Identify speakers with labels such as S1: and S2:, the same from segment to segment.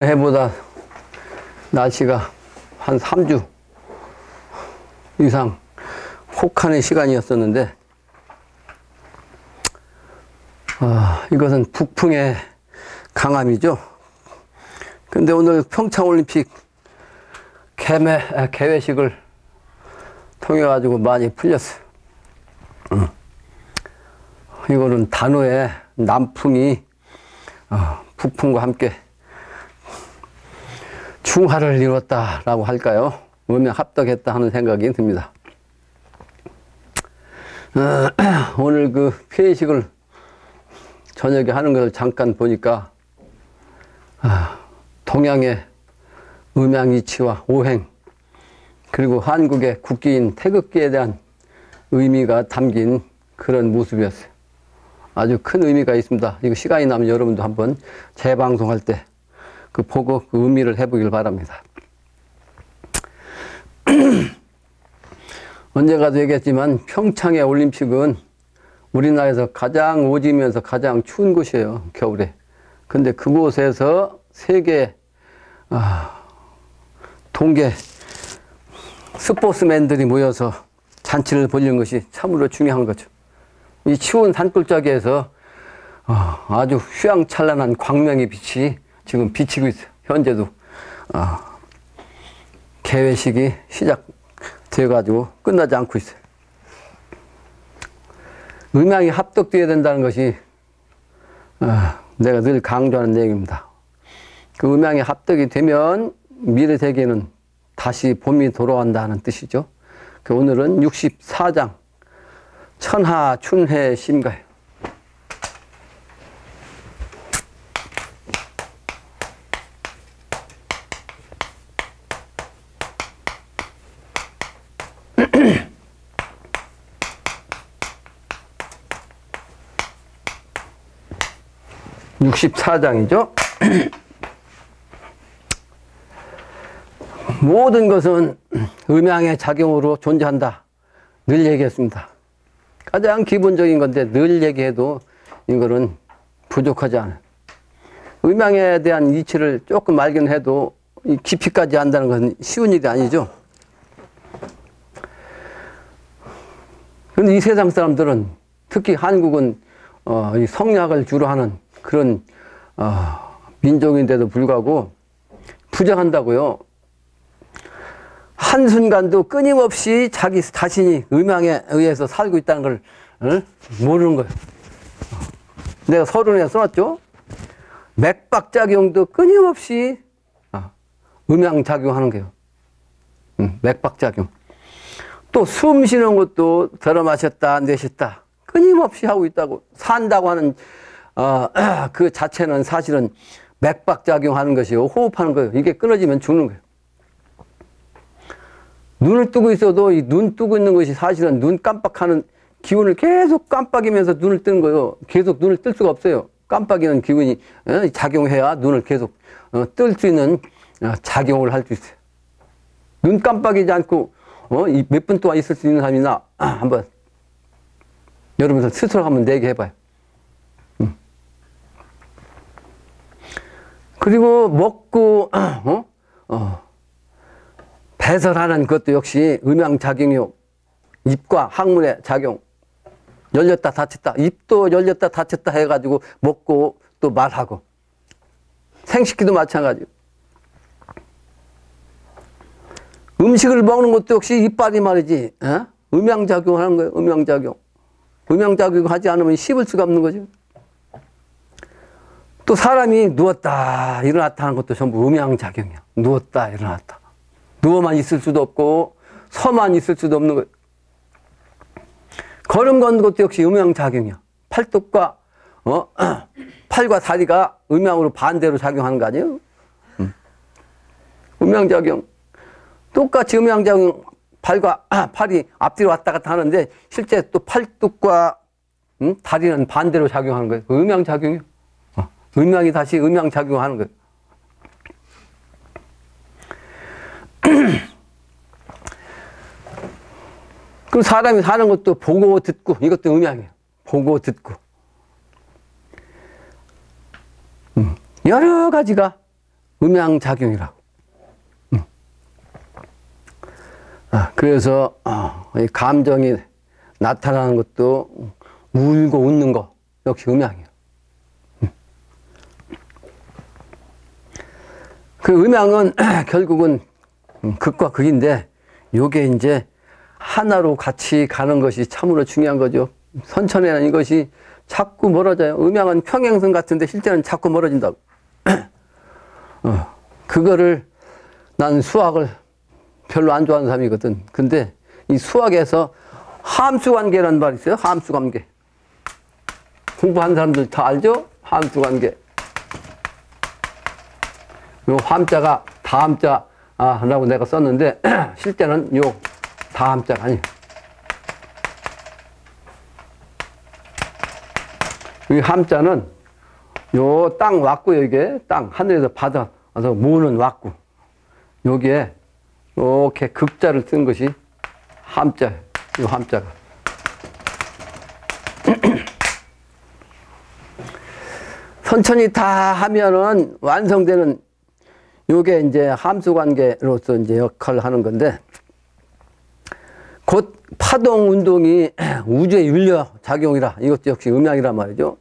S1: 해보다 날씨가 한 3주 이상 혹한의 시간이었었는데, 이것은 북풍의 강함이죠. 근데 오늘 평창올림픽 개회식을 통해 가지고 많이 풀렸어요. 이거는 단오에 남풍이 북풍과 함께 중화를 이뤘다라고 할까요? 음양합덕했다 하는 생각이 듭니다. 오늘 그 회식을 저녁에 하는 것을 잠깐 보니까 동양의 음양이치와 오행, 그리고 한국의 국기인 태극기에 대한 의미가 담긴 그런 모습이었어요. 아주 큰 의미가 있습니다. 이거 시간이 나면 여러분도 한번 재방송할 때 그 보고 그 의미를 해보길 바랍니다. 언젠가도 얘기했지만 평창의 올림픽은 우리나라에서 가장 오지면서 가장 추운 곳이에요, 겨울에. 근데 그곳에서 세계 동계 스포츠맨들이 모여서 잔치를 벌이는 것이 참으로 중요한 거죠. 이 추운 산골짜기에서 아주 휘황찬란한 광명의 빛이 지금 비치고 있어요. 현재도 개회식이 시작되어가지고 끝나지 않고 있어요. 음양이 합덕되어야 된다는 것이 내가 늘 강조하는 내용입니다. 그 음양이 합덕이 되면 미래 세계는 다시 봄이 돌아온다는 뜻이죠. 그 오늘은 64장 천하춘회 심가예요. (64장이죠) 모든 것은 음양의 작용으로 존재한다. 늘 얘기했습니다. 가장 기본적인 건데 늘 얘기해도 이거는 부족하지 않아요. 음양에 대한 이치를 조금 알긴 해도 깊이까지 한다는 것은 쉬운 일이 아니죠. 그런데 이 세상 사람들은, 특히 한국은 이 성리학을 주로 하는 그런 민족인데도 불구하고 부정한다고요. 한순간도 끊임없이 자기 자신이 음양에 의해서 살고 있다는 걸 모르는 거예요. 내가 서론에 써놨죠. 맥박작용도 끊임없이 음양작용하는 거예요. 맥박작용. 또 숨 쉬는 것도 들어 마셨다 내쉬었다 끊임없이 하고 있다고. 산다고 하는 그 자체는 사실은 맥박작용하는 것이요, 호흡하는 거예요. 이게 끊어지면 죽는 거예요. 눈을 뜨고 있어도 이 눈 뜨고 있는 것이 사실은 눈 깜빡하는 기운을 계속 깜빡이면서 눈을 뜨는 거예요. 계속 눈을 뜰 수가 없어요. 깜빡이는 기운이 작용해야 눈을 계속 뜰 수 있는 작용을 할 수 있어요. 눈 깜빡이지 않고 몇 분 동안 있을 수 있는 사람이나 한번 여러분들 스스로 한번 내게 해봐요. 그리고 먹고 배설하는 것도 역시 음양작용이요. 입과 항문의 작용. 열렸다 닫혔다. 입도 열렸다 닫혔다 해가지고 먹고 또 말하고. 생식기도 마찬가지요. 음식을 먹는 것도 역시 이빨이 말이지. 음양작용을 하는 거예요. 음양작용. 음양작용 하지 않으면 씹을 수가 없는 거죠. 또 사람이 누웠다 일어났다 하는 것도 전부 음양작용이야. 누웠다 일어났다. 누워만 있을 수도 없고 서만 있을 수도 없는 거예요. 걸음 걷는 것도 역시 음양작용이야. 팔뚝과 팔과 다리가 음양으로 반대로 작용하는 거 아니에요? 음양작용. 똑같이 음양작용. 팔이 앞뒤로 왔다 갔다 하는데 실제 또 팔뚝과 다리는 반대로 작용하는 거예요. 음양작용이요. 음양이 다시 음양작용하는 거예요. 그 사람이 사는 것도 보고 듣고, 이것도 음양이에요. 보고 듣고. 여러 가지가 음양작용이라고. 그래서 이 감정이 나타나는 것도 울고 웃는 거 역시 음양이에요. 그 음양은 결국은 극과 극인데 요게 이제 하나로 같이 가는 것이 참으로 중요한 거죠. 선천에는 이것이 자꾸 멀어져요. 음양은 평행선 같은데 실제는 자꾸 멀어진다고. 그거를 난 수학을 별로 안 좋아하는 사람이거든. 근데 이 수학에서 함수관계라는 말이 있어요. 함수관계. 공부한 사람들 다 알죠? 함수관계. 요 함자가 다함자 라고 내가 썼는데 실제는 요 다함자가 아니에요. 이 함자는 요 땅 왔고요. 이게 땅 하늘에서 받아서 모으는 왔고 여기에 이렇게 극자를 쓴 것이 함자예요. 이 함자가. 선천이 다 하면은 완성되는 요게 이제 함수관계로서 이제 역할을 하는 건데, 곧 파동 운동이 우주의 윤려작용이라, 이것도 역시 음양이란 말이죠.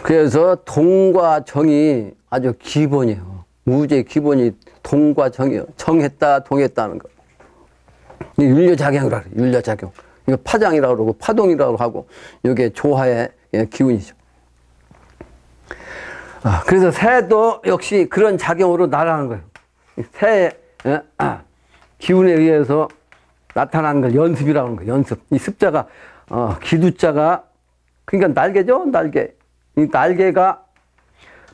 S1: 그래서 동과 정이 아주 기본이에요. 우주의 기본이 동과 정이에요. 정했다, 동했다는 거. 윤려작용이라 그래요. 윤려작용. 이거 파장이라고 그러고, 파동이라고 하고, 이게 조화의 기운이죠. 그래서 새도 역시 그런 작용으로 날아가는 거예요. 새의 기운에 의해서 나타나는 걸 연습이라고 하는 거예요. 연습. 이 습자가, 기두자가, 그러니까 날개죠? 날개. 이 날개가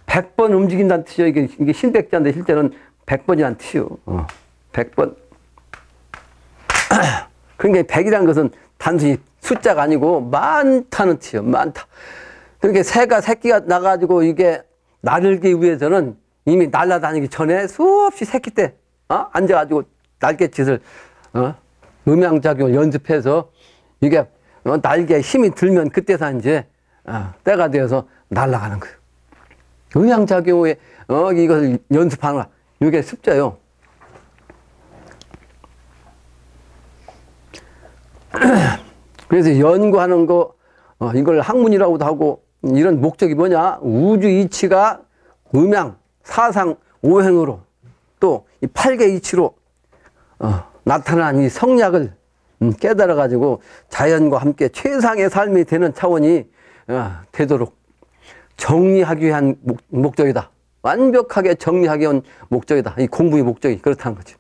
S1: 100번 움직인다는 뜻이요. 이게 신백자인데 실제는 100번이라는 뜻이요. 100번. 그러니까 100이라는 것은 단순히 숫자가 아니고 많다는 뜻이요. 많다. 그러니까 새가 새끼가 나가지고 이게 날기 위해서는 이미 날아다니기 전에 수없이 새끼 때 앉아가지고 날갯짓을 음양작용을 연습해서 이게 날개에 힘이 들면 그때서 이제 때가 되어서 날아가는 거예요. 음양작용에 이것을 연습하는 거야. 이게 습자요. 그래서 연구하는 거 이걸 학문이라고도 하고, 이런 목적이 뭐냐? 우주 이치가 음양, 사상, 오행으로 또 이 8개 이치로 나타난 이 성략을 깨달아가지고 자연과 함께 최상의 삶이 되는 차원이 되도록 정리하기 위한 목적이다. 완벽하게 정리하기 위한 목적이다. 이 공부의 목적이 그렇다는 거죠.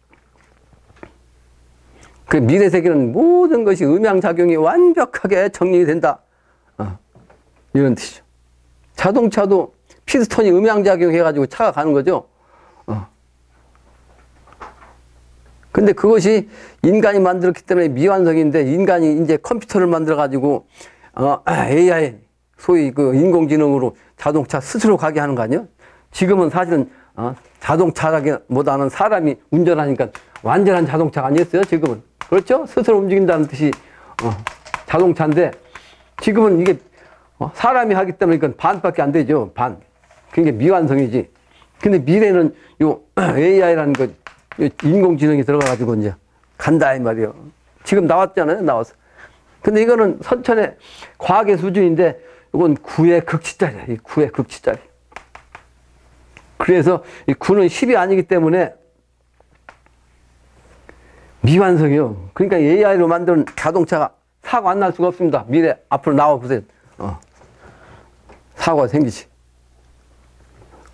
S1: 그 미래 세계는 모든 것이 음양작용이 완벽하게 정리된다. 이런 뜻이죠. 자동차도 피스톤이 음양작용 해가지고 차가 가는 거죠. 근데 그것이 인간이 만들었기 때문에 미완성인데, 인간이 이제 컴퓨터를 만들어가지고, AI, 소위 그 인공지능으로 자동차 스스로 가게 하는 거 아니에요? 지금은 사실은, 자동차라기보다는 사람이 운전하니까 완전한 자동차가 아니었어요, 지금은. 그렇죠? 스스로 움직인다는 뜻이, 자동차인데, 지금은 이게, 사람이 하기 때문에 이건 반밖에 안 되죠. 반. 그게 미완성이지. 근데 미래는 요 AI라는 거, 인공지능이 들어가가지고 이제 간다, 이 말이에요. 지금 나왔잖아요. 나와서. 근데 이거는 선천의 과학의 수준인데, 이건 9의 극치짜리야. 이 9의 극치짜리. 그래서 이 9는 10이 아니기 때문에 미완성이요. 그러니까 AI로 만든 자동차가 사고 안 날 수가 없습니다. 미래 앞으로 나와 보세요. 사고가 생기지.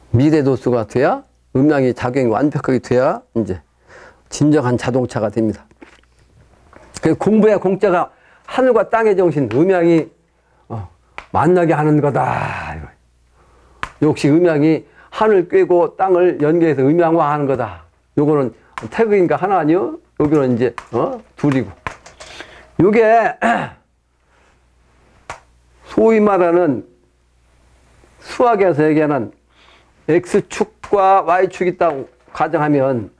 S1: 미래 도수가 돼야, 음양이 작용이 완벽하게 돼야 이제 진정한 자동차가 됩니다. 그래서 공부의 공자가 하늘과 땅의 정신, 음양이 만나게 하는 거다. 역시 음양이 하늘 꿰고 땅을 연계해서 음양화하는 거다. 요거는 태극인가 하나 아니요? 여기는 이제 둘이고. 요게 소위 말하는 수학에서 얘기하는 X축과 Y축이 있다고 가정하면,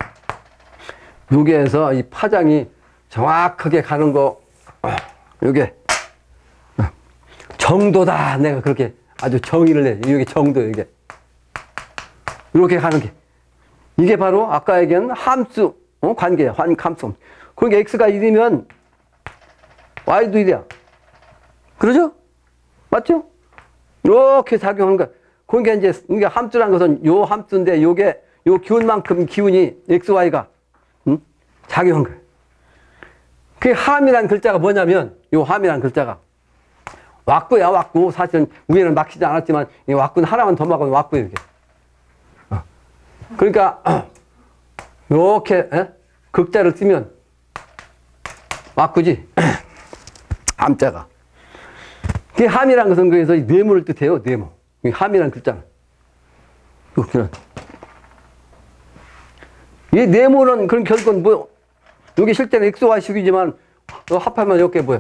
S1: 여기에서 이 파장이 정확하게 가는 거, 요게 정도다. 내가 그렇게 아주 정의를 내. 이게 정도, 이게. 이렇게 가는 게. 이게 바로 아까 얘기한 함수, 관계야. 함수. 그러니까 x가 1이면 y도 1이야. 그러죠? 맞죠? 이렇게 작용하는 거야. 그러니까 이제 이게 함수란 것은 요 함수인데 요게 요 기운만큼 기운이 x, y가 작용한 거예요. 그 함이란 글자가 뭐냐면 요 함이란 글자가 왁구야, 왁구. 사실은 위에는 막히지 않았지만 이 왁구는 하나만 더 막으면 왁구예요, 이게. 그러니까 이렇게 극자를 쓰면 왁구지. 함자가. 그 함이란 것은 그래서 네모를 뜻해요, 네모. 함이란 글자는. 이 네모는 그런 결국은 뭐 여기 실제는 x, y 식이지만 합하면 이렇게 뭐예요?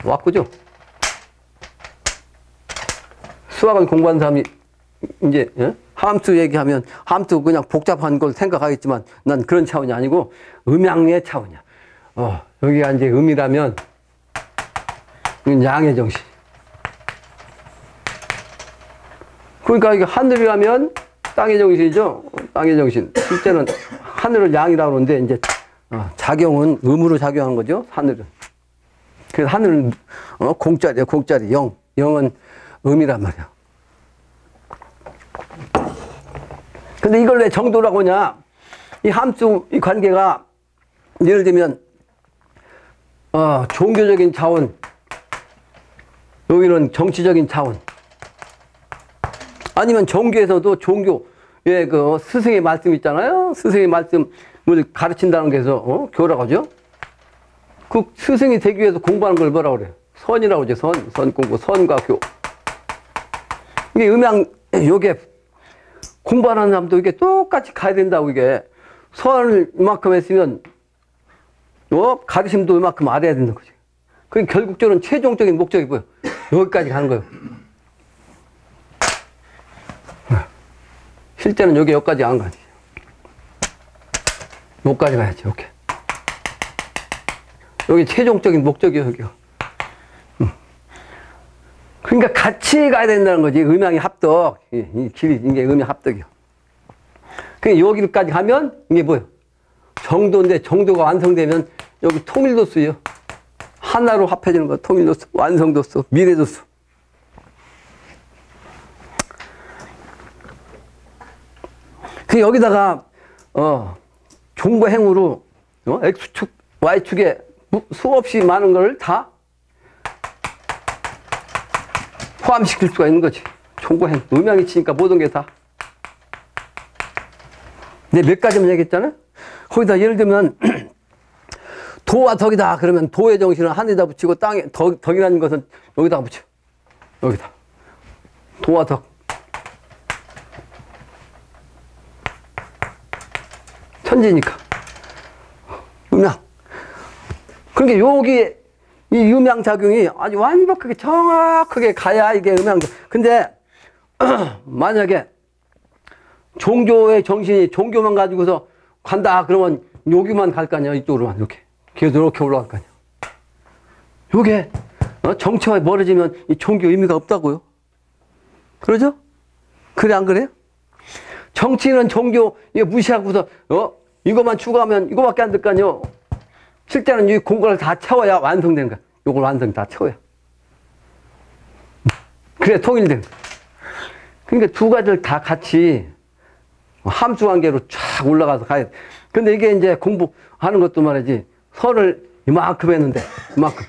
S1: 왁구죠. 수학을 공부한 사람이 이제 함수 얘기하면 함수 그냥 복잡한 걸 생각하겠지만 난 그런 차원이 아니고 음양의 차원이야. 여기가 이제 음이라면 이건 양의 정신. 그러니까 이게 하늘이라면 땅의 정신이죠. 땅의 정신. 실제는 하늘을 양이라고 하는데 이제 작용은 음으로 작용하는 거죠. 하늘은. 그래서 하늘은 공짜리야, 공짜리. 영. 영은 음이란 말이야. 근데 이걸 왜 정도라고 하냐? 이 함수, 이 관계가 예를 들면 종교적인 차원, 여기는 정치적인 차원, 아니면 종교에서도 종교의 그 스승의 말씀 있잖아요. 스승의 말씀을 가르친다는 게 해서 교라고 하죠. 그 스승이 되기 위해서 공부하는 걸 뭐라고 그래요? 선이라고 하죠. 선 공부, 선과 교. 이게 음양, 요게 공부하는 사람도 이게 똑같이 가야 된다고. 이게 선을 이만큼 했으면 가르침도 이만큼 알아야 되는 거지. 그 결국적으로는 최종적인 목적이 뭐예요? 여기까지 가는 거예요. 실제는 여기까지 안 가지. 여기까지 가야지. 이렇게. 여기 최종적인 목적이에요. 여기가. 그러니까 같이 가야 된다는 거지. 음양이 합덕. 이 길이, 이게 음양 합덕이요. 그러니까 여기까지 가면 이게 뭐예요? 정도인데 정도가 완성되면 여기 통일도수예요. 하나로 합해지는 거. 통일도수, 완성도수, 미래도수. 그 여기다가 종과 행으로 X축, Y축에 수없이 많은 걸 다 포함시킬 수가 있는 거지. 종고행. 음양이 치니까 모든 게 다. 내 몇 가지만 얘기했잖아요. 거기다 예를 들면 도와 덕이다 그러면 도의 정신은 하늘에다 붙이고 땅에 덕이라는 것은 여기다가 붙여. 여기다. 도와 덕. 천지니까. 음양. 그러니까 여기 이 음양작용이 아주 완벽하게 정확하게 가야 이게 음양작. 근데 만약에 종교의 정신이 종교만 가지고서 간다 그러면 여기만 갈 거 아니야. 이쪽으로만 이렇게. 계속 이렇게 올라갈 거 아니야. 요게 정치와 멀어지면 이 종교 의미가 없다고요. 그러죠? 그래 안 그래요? 정치는 종교 이거 무시하고서 이것만 추구하면 이거밖에 안 될 거 아니요. 실제는 이 공간을 다 채워야 완성되는 거야. 요걸 완성 다 채워야. 그래 통일된 거야. 그러니까 두 가지를 다 같이 함수 관계로 쫙 올라가서 가야 돼. 근데 이게 이제 공부하는 것도 말이지. 선을 이만큼 했는데 이만큼.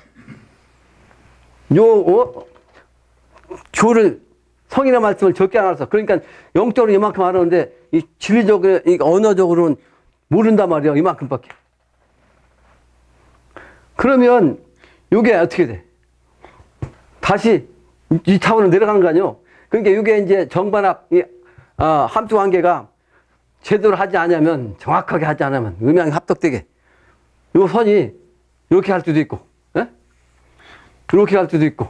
S1: 교를 성이나 말씀을 적게 안 알아서 그러니까 영적으로 이만큼 알았는데 이 진리적으로 이 언어적으로는 모른단 말이야. 이만큼밖에. 그러면 이게 어떻게 돼? 다시 이 차원으로 내려가는 거 아니요? 그러니까 이게 이제 정반합 함수 관계가 제대로 하지 않으면 정확하게 하지 않으면 음양이 합덕되게 요 선이 이렇게 할 수도 있고 이렇게 갈 수도 있고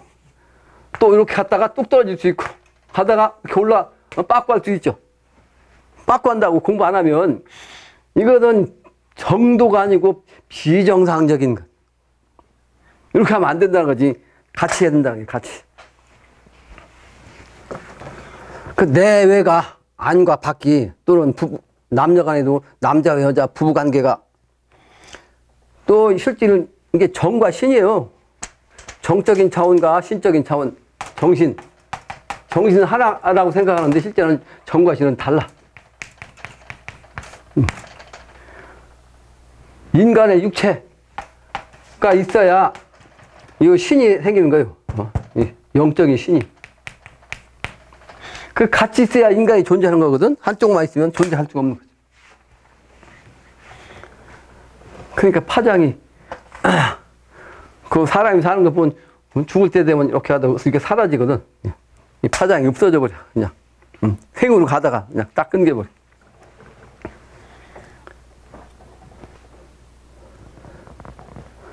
S1: 또 이렇게 갔다가 뚝 떨어질 수 있고 가다가 이렇게 빠꾸 할 수 있죠. 빠꾸 한다고 공부 안 하면 이거는 정도가 아니고 비정상적인 것. 이렇게 하면 안 된다는 거지. 같이 해야 된다는 게 같이. 그 내외가 안과 밖이 또는 남녀 간에도 남자와 여자 부부 관계가 또 실제는 이게 정과 신이에요. 정적인 차원과 신적인 차원, 정신은 하나라고 생각하는데 실제는 정과 신은 달라. 인간의 육체가 있어야 이 신이 생기는 거예요. 영적인 신이. 그 같이 있어야 인간이 존재하는 거거든. 한쪽만 있으면 존재할 수가 없는 거죠. 그러니까 파장이 그 사람이 사는 거 보면 죽을 때 되면 이렇게 하다가 이렇게 사라지거든. 이 파장이 없어져 버려. 그냥 생으로 가다가 그냥 딱 끊겨버려.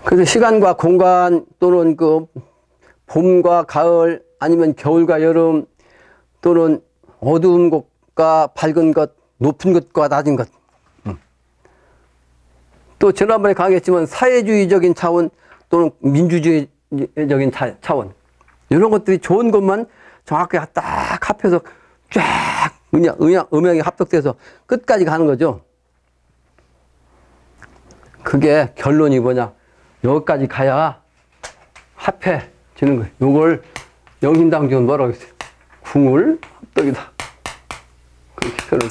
S1: 그래서 시간과 공간 또는 그 봄과 가을 아니면 겨울과 여름 또는 어두운 것과 밝은 것, 높은 것과 낮은 것. 또 지난번에 강의했지만 사회주의적인 차원 또는 민주주의적인 차원. 이런 것들이 좋은 것만 정확히 딱 합해서 쫙 그냥 음향이 합독돼서 끝까지 가는 거죠. 그게 결론이 뭐냐. 여기까지 가야 합해지는 거예요. 요걸 영신당주는 뭐라고 했어요? 궁을 합덕이다. 그렇게 표현한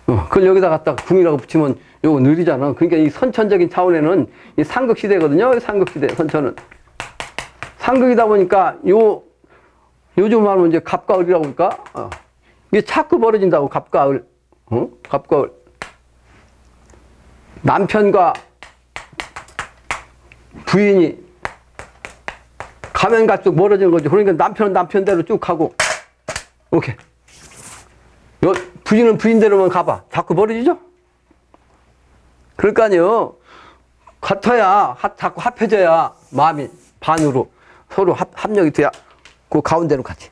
S1: 거예요. 그걸 여기다 갖다 궁이라고 붙이면 요거 느리잖아. 그러니까 이 선천적인 차원에는 이 삼극시대거든요. 삼극시대, 선천은. 삼극이다 보니까 요즘 말하면 이제 갑과 을이라고 할까? 이게 자꾸 벌어진다고, 갑과 을. 갑과 을. 남편과 부인이 가면 갈수록 멀어지는 거죠. 그러니까 남편은 남편대로 쭉 가고, 오케이. 부인은 부인대로만 가봐. 자꾸 멀어지죠? 그럴 거 아니에요. 같아야, 자꾸 합해져야 마음이 반으로 서로 합력이 돼야 그 가운데로 가지.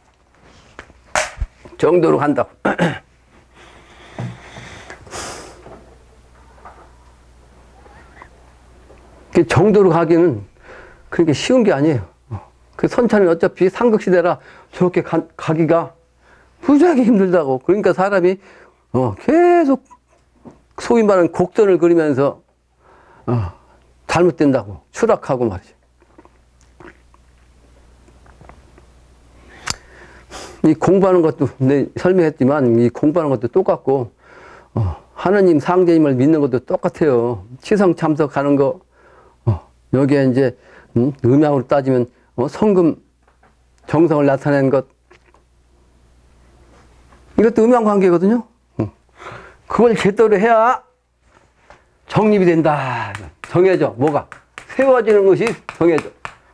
S1: 정도로 간다고. 정도로 가기는 그렇게 쉬운 게 아니에요. 그 선천은 어차피 삼극시대라 저렇게 가기가 무지하게 힘들다고. 그러니까 사람이 계속 소위 말하는 곡선을 그리면서 잘못된다고 추락하고 말이죠. 이 공부하는 것도 설명했지만 이 공부하는 것도 똑같고 하느님 상제님을 믿는 것도 똑같아요. 치성 참석하는 거 여기에 이제 음양으로 따지면 성금 정성을 나타내는 것 이것도 음양관계거든요. 그걸 제대로 해야 정립이 된다. 정해져. 뭐가? 세워지는 것이 정해져.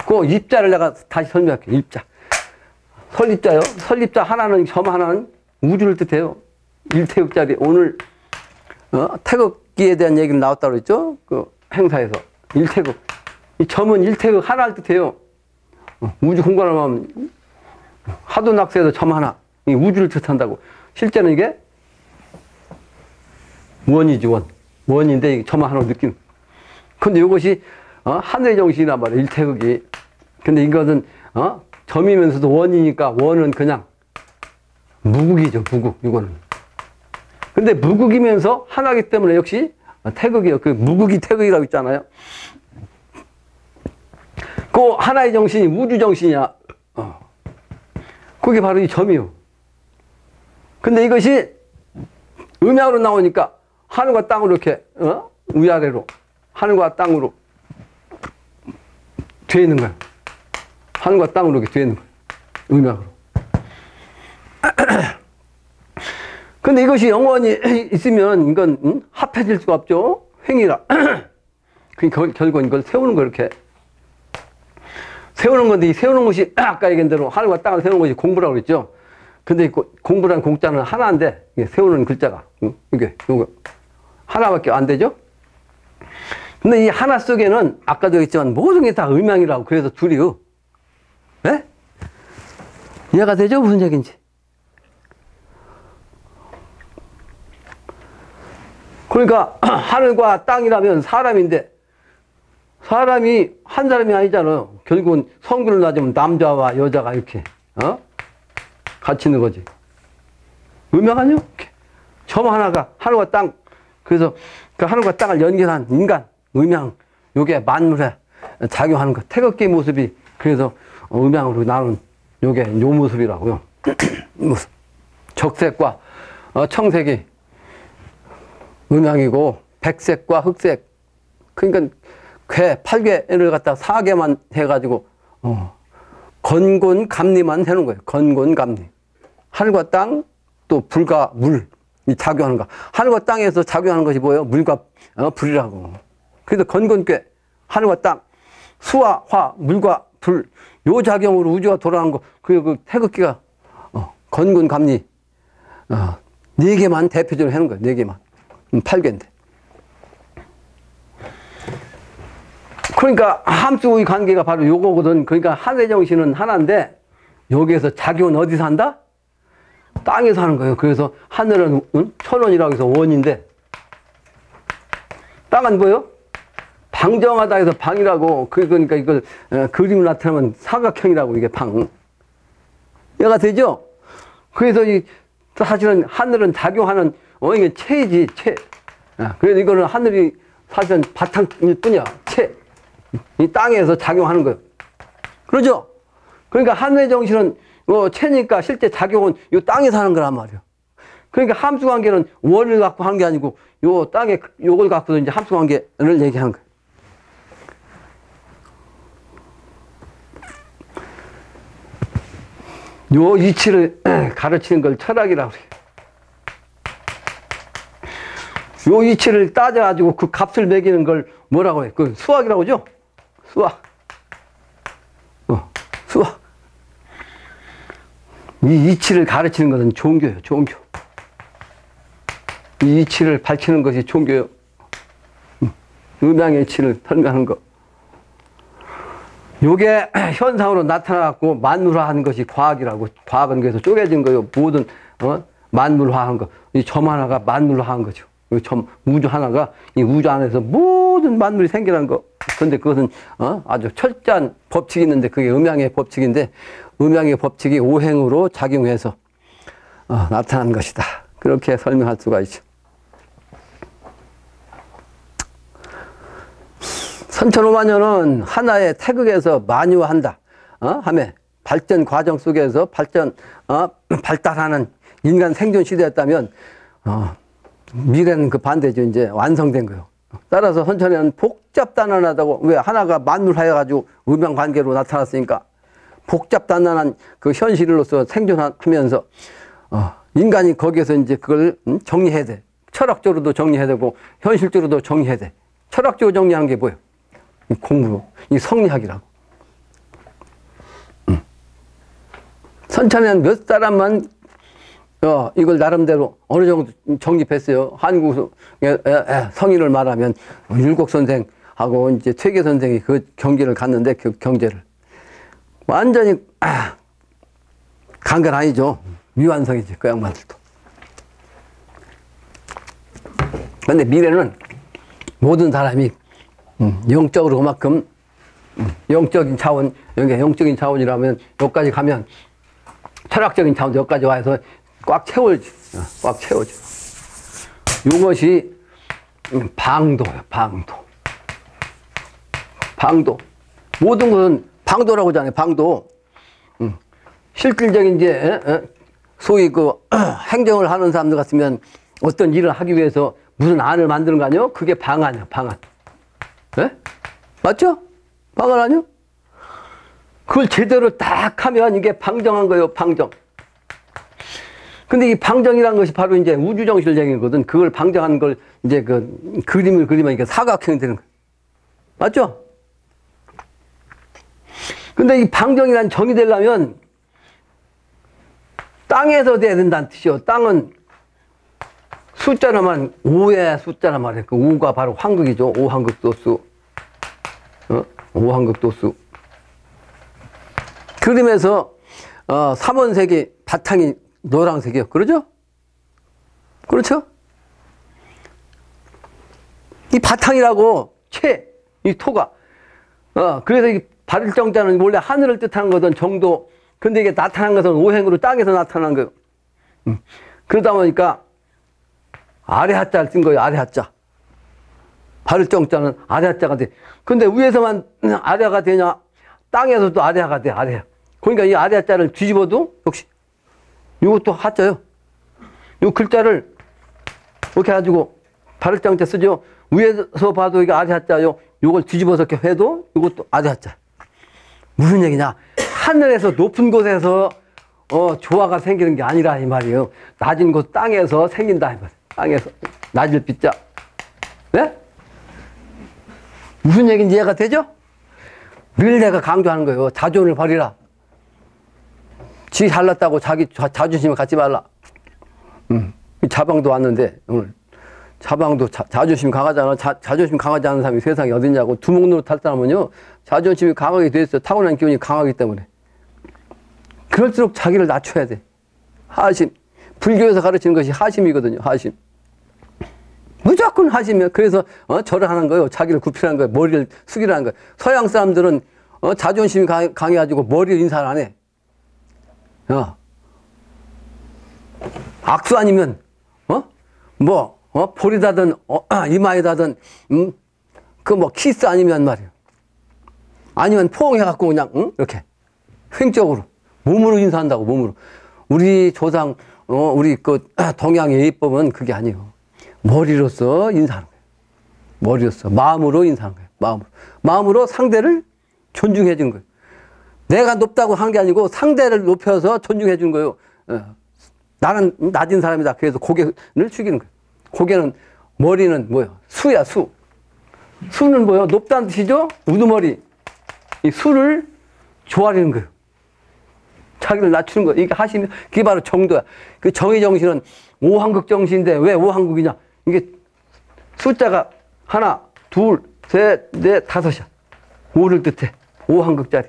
S1: 그 입자를 내가 다시 설명할게. 입자. 설립자요. 설립자 하나는 점 하나는 우주를 뜻해요. 일태극자리. 오늘 태극기에 대한 얘기를 나왔다고 그랬죠. 그 행사에서. 일태극. 이 점은 일태극 하나를 뜻해요. 우주 공간을 하면 하도 낙서해서 점 하나. 이 우주를 뜻한다고. 실제는 이게 원이지, 원. 원인데 점 하나로 느끼는. 근데 이것이 하늘의 정신이란 말이야. 일태극이. 근데 이것은 점이면서도 원이니까 원은 그냥 무국이죠. 무국. 이거는. 근데 무국이면서 하나이기 때문에 역시 태극이에요. 그 무국이 태극이라고 있잖아요. 그 하나의 정신이 우주 정신이야. 그게 바로 이 점이요. 근데 이것이 음양으로 나오니까 하늘과 땅으로 이렇게 위아래로 하늘과 땅으로 돼 있는 거야. 하늘과 땅으로 이렇게 돼 있는 거야. 음양으로. 근데 이것이 영원히 있으면 이건 합해질 수가 없죠. 횡이라. 결국은 이걸 세우는 거 이렇게. 세우는 건데 이 세우는 것이 아까 얘기한 대로 하늘과 땅을 세우는 것이 공부라고 그랬죠. 근데 공부라는 공자는 하나인데 세우는 글자가 이게 요거 하나밖에 안 되죠. 근데 이 하나 속에는 아까도 했지만 모든 게 다 음양이라고. 그래서 둘이요. 네? 이해가 되죠? 무슨 얘기인지. 그러니까 하늘과 땅이라면 사람인데 사람이 한 사람이 아니잖아요. 결국은 성분을 따지면 남자와 여자가 이렇게 같이 있는 거지. 음양 아니요? 점 하나가 하늘과 땅. 그래서 그 하늘과 땅을 연결한 인간, 음양, 요게 만물에 작용하는 거. 태극기 모습이 그래서 음양으로 나눈 요게 요 모습이라고요. 모습. 적색과 청색이 음양이고 백색과 흑색. 그러니까 팔괘를 갖다 4개만 해가지고 건곤 감리만 해놓은 거예요. 건곤 감리. 하늘과 땅, 또 불과 물, 이 작용하는 거. 하늘과 땅에서 작용하는 것이 뭐예요? 물과 불이라고. 그래서 건곤괴, 하늘과 땅, 수와 화, 물과 불, 요 작용으로 우주가 돌아가는 거. 그 태극기가 건곤 감리 4개만 대표적으로 해놓은 거예요. 4개만. 8개인데. 그러니까 함수의 관계가 바로 요거거든. 그러니까 하늘의 정신은 하나인데 여기에서 작용은 어디서 한다? 땅에서 하는 거예요. 그래서 하늘은 천원이라고 해서 원인데 땅은 뭐예요? 방정하다 해서 방이라고. 그러니까 이걸 그림을 나타내면 사각형이라고. 이게 방. 얘가 되죠? 그래서 사실은 하늘은 작용하는 이게 체이지, 체. 그래서 이거는 하늘이 사실은 바탕일 뿐이야. 체. 이 땅에서 작용하는 거예요. 그러죠? 그러니까 하늘의 정신은 체니까 실제 작용은 이 땅에서 하는 거란 말이에요. 그러니까 함수 관계는 원을 갖고 하는 게 아니고 요 땅에 요걸 갖고서 이제 함수 관계를 얘기하는 거예요. 요 이치를 가르치는 걸 철학이라고 그래요. 요 이치를 따져가지고 그 값을 매기는 걸 뭐라고 해요? 그 수학이라고 하죠? 수학. 수학. 이 이치를 가르치는 것은 종교예요, 종교. 이 이치를 밝히는 것이 종교예요. 음양의 이치를 설명하는 것. 요게 현상으로 나타나갖고 만물화하는 것이 과학이라고. 과학은 그래서 쪼개진 거예요. 모든, 만물화한 거. 이 점 하나가 만물화한 거죠. 이 점, 우주 하나가 이 우주 안에서 모든 만물이 생겨난 거. 근데 그것은, 아주 철저한 법칙이 있는데 그게 음양의 법칙인데 음양의 법칙이 오행으로 작용해서, 나타난 것이다. 그렇게 설명할 수가 있죠. 선천오만여는 하나의 태극에서 만유한다. 하며 발전 과정 속에서 발달하는 인간 생존 시대였다면, 미래는 그 반대죠. 이제 완성된 거예요. 따라서 선천에는 복잡단단하다고. 왜? 하나가 만물하여가지고 음양 관계로 나타났으니까 복잡단단한 그 현실로서 생존하면서, 인간이 거기에서 이제 그걸 정리해야 돼. 철학적으로도 정리해야 되고, 현실적으로도 정리해야 돼. 철학적으로 정리하는 게 뭐예요? 이 공부, 이 성리학이라고. 선천에는 몇 사람만 이걸 나름대로 어느 정도 정립했어요. 한국 성인을 말하면 율곡 선생하고 이제 퇴계 선생이 그 경지를 갔는데 그 경제를 완전히 간 건 아니죠. 미완성이지 그 양반들도. 그런데 미래는 모든 사람이 영적으로 그만큼 영적인 차원, 영적인 차원이라면 여기까지 가면 철학적인 차원 여기까지 와서 꽉 채워지. 꽉 채워져. 이것이 방도예요. 방도. 방도. 모든 것은 방도라고 하잖아요. 방도. 실질적인 이제 소위 그 행정을 하는 사람들 같으면 어떤 일을 하기 위해서 무슨 안을 만드는 거 아니에요? 그게 방안이에요. 방안. 네? 맞죠? 방안 아니요? 그걸 제대로 딱 하면 이게 방정한 거예요. 방정. 근데 이 방정이라는 것이 바로 이제 우주정신을 얘기하거든. 그걸 방정하는 걸 이제 그 그림을 그리면 이게 사각형이 되는 거예요. 맞죠? 근데 이 방정이란 정이 되려면 땅에서 돼야 된다는 뜻이요. 땅은 숫자로만 5의 숫자란 말이에요. 그 5가 바로 황극이죠. 5황극 도수. 5황극 도수. 그림에서 3원색이 바탕이 노란색이요. 그러죠? 그렇죠? 이 바탕이라고 이 토가. 그래서 이 발정자는 원래 하늘을 뜻하는 거든 정도 근데 이게 나타난 것은 오행으로 땅에서 나타난 거예요. 그러다 보니까 아래 하자를 쓴 거예요. 아래 하자. 바를 정자는 아래 하자가 돼. 근데 위에서만 아래가 되냐? 땅에서도 아래가 돼. 아래. 그러니까 이 아래 하자를 뒤집어도 역시 이것도 하자요. 이 글자를 이렇게 해가지고 바를 정자 쓰죠. 위에서 봐도 이게 아래 하자요. 이걸 뒤집어서 이렇게 해도 이것도 아래 하자. 무슨 얘기냐? 하늘에서 높은 곳에서 조화가 생기는 게 아니라 이 말이에요. 낮은 곳 땅에서 생긴다 이 말이에요. 땅에서 낮을 빛자. 네? 무슨 얘기인지 이해가 되죠? 늘 내가 강조하는 거예요. 자존을 버리라. 지 잘났다고 자기 자존심을 갖지 말라. 자방도 왔는데 오늘 자방도 자존심 강하잖아. 자존심 강하지 않은 사람이 세상에 어딨냐고. 두목 노릇할 사람은요 자존심이 강하게 돼 있어요. 타고난 기운이 강하기 때문에. 그럴수록 자기를 낮춰야 돼. 하심. 불교에서 가르치는 것이 하심이거든요. 하심. 무조건 하심이야. 그래서 절을 하는 거예요. 자기를 굽히라는 거예요. 머리를 숙이라는 거예요. 서양 사람들은 자존심이 강해가지고 머리를 인사를 안 해. 악수 아니면 볼이다든 이마에다든 그 키스 아니면 말이에요. 아니면 포옹해갖고 그냥 이렇게 횡적으로 몸으로 인사한다고. 몸으로. 우리 조상 우리 그 동양의 예법은 그게 아니에요. 머리로서 인사하는 거예요. 머리로서 마음으로 인사하는 거예요. 마음으로 상대를 존중해 주는 거예요. 내가 높다고 한 게 아니고 상대를 높여서 존중해 주는 거예요. 나는 낮은 사람이다. 그래서 고개를 숙이는 거예요. 고개는, 머리는 뭐예요? 수야, 수. 수는 뭐예요? 높다는 뜻이죠? 우두머리. 이 수를 조아리는 거예요. 자기를 낮추는 거예요. 이게 하시면, 그게 바로 정도야. 그 정의 정신은 오한국 정신인데 왜 오한국이냐? 이게 숫자가 하나, 둘, 셋, 넷, 다섯이야. 오를 뜻해. 오한국짜리.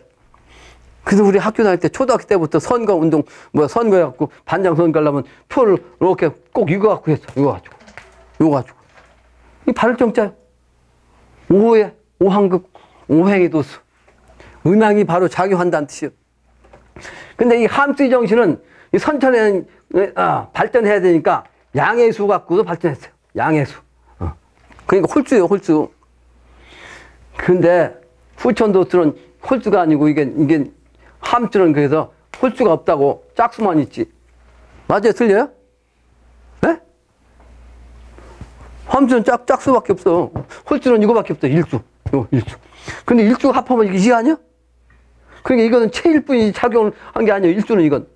S1: 그래서 우리 학교 다닐 때 초등학교 때부터 선거 운동, 선거해갖고 반장 선거 하려면 표를 이렇게 꼭 이거 갖고 했어. 이거 가지고. 이 바를 정자요. 오해, 오한국, 오행의 도수. 음양이 바로 작용한다는 뜻이요. 근데 이 함수의 정신은 이 선천에는 발전해야 되니까 양의 수 갖고도 발전했어요. 양의 수. 그러니까 홀수예요, 홀수. 근데 후천도수는 홀수가 아니고 이게 함수는 그래서 홀수가 없다고 짝수만 있지. 맞아요? 틀려요? 네? 함수는 짝수밖에 없어. 홀수는 이거밖에 없어. 일수. 일수. 근데 일수가 합하면 이게 2 아니야? 그러니까 이거는 체일뿐이 작용을 한 게 아니에요. 일수는 이건.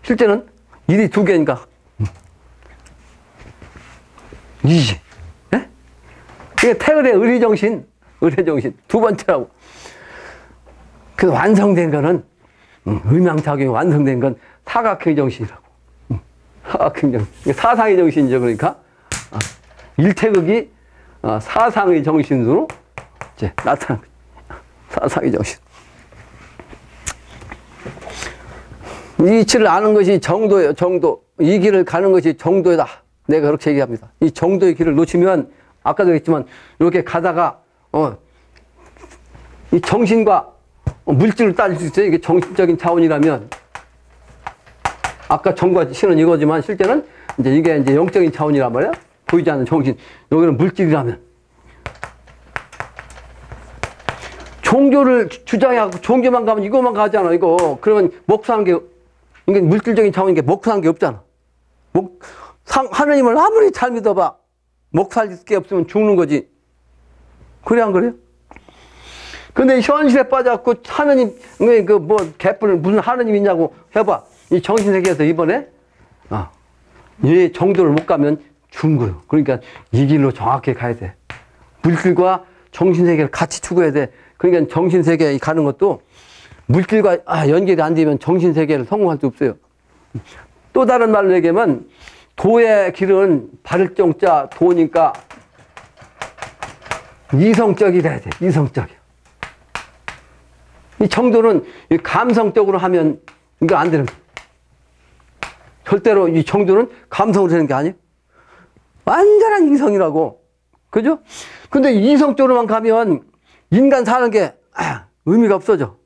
S1: 실제는 일이 2개니까. 2지. 네? 이게 태을의 의리정신. 의리정신. 두 번째라고. 그래서 완성된 거는, 음양작용이 완성된 건 사각형 정신이라고. 사각형 정신. 사상의 정신이죠. 그러니까. 일태극이 사상의 정신으로 이제 나타난 거죠. 사상의 정신. 이 이치를 아는 것이 정도예요. 정도. 이 길을 가는 것이 정도다. 내가 그렇게 얘기합니다. 이 정도의 길을 놓치면 아까도 했지만 이렇게 가다가 이 정신과 물질을 따질 수 있어요. 이게 정신적인 차원이라면 아까 정과 신은 이거지만 실제는 이게 이제 영적인 차원이란 말이야. 보이지 않는 정신. 여기는 물질이라면 종교를 주장해갖고 종교만 가면 이거만 가잖아. 이거 그러면 먹고 사는 게 이게 물질적인 차원인 게 먹고 사는 게 없잖아. 하느님을 아무리 잘 믿어봐 먹고 살 게 없으면 죽는 거지. 그래 안 그래요? 근데 현실에 빠져갖고 하느님 개뿔 무슨 하느님 있냐고 해봐. 이 정신세계에서 이번에 이 정도를 못 가면 죽은 거예요. 그러니까 이 길로 정확히 가야 돼. 물질과 정신세계를 같이 추구해야 돼. 그러니까 정신세계에 가는 것도 물질과 연결이 안 되면 정신세계를 성공할 수 없어요. 또 다른 말로 얘기하면 도의 길은 바를 정자 도니까 이성적이라야 돼. 이성적이야. 이 정도는 감성적으로 하면 이거 안 되는 거야. 절대로 이 정도는 감성으로 되는 게 아니에요. 완전한 이성이라고. 그죠? 근데 이성적으로만 가면 인간 사는 게 의미가 없어져.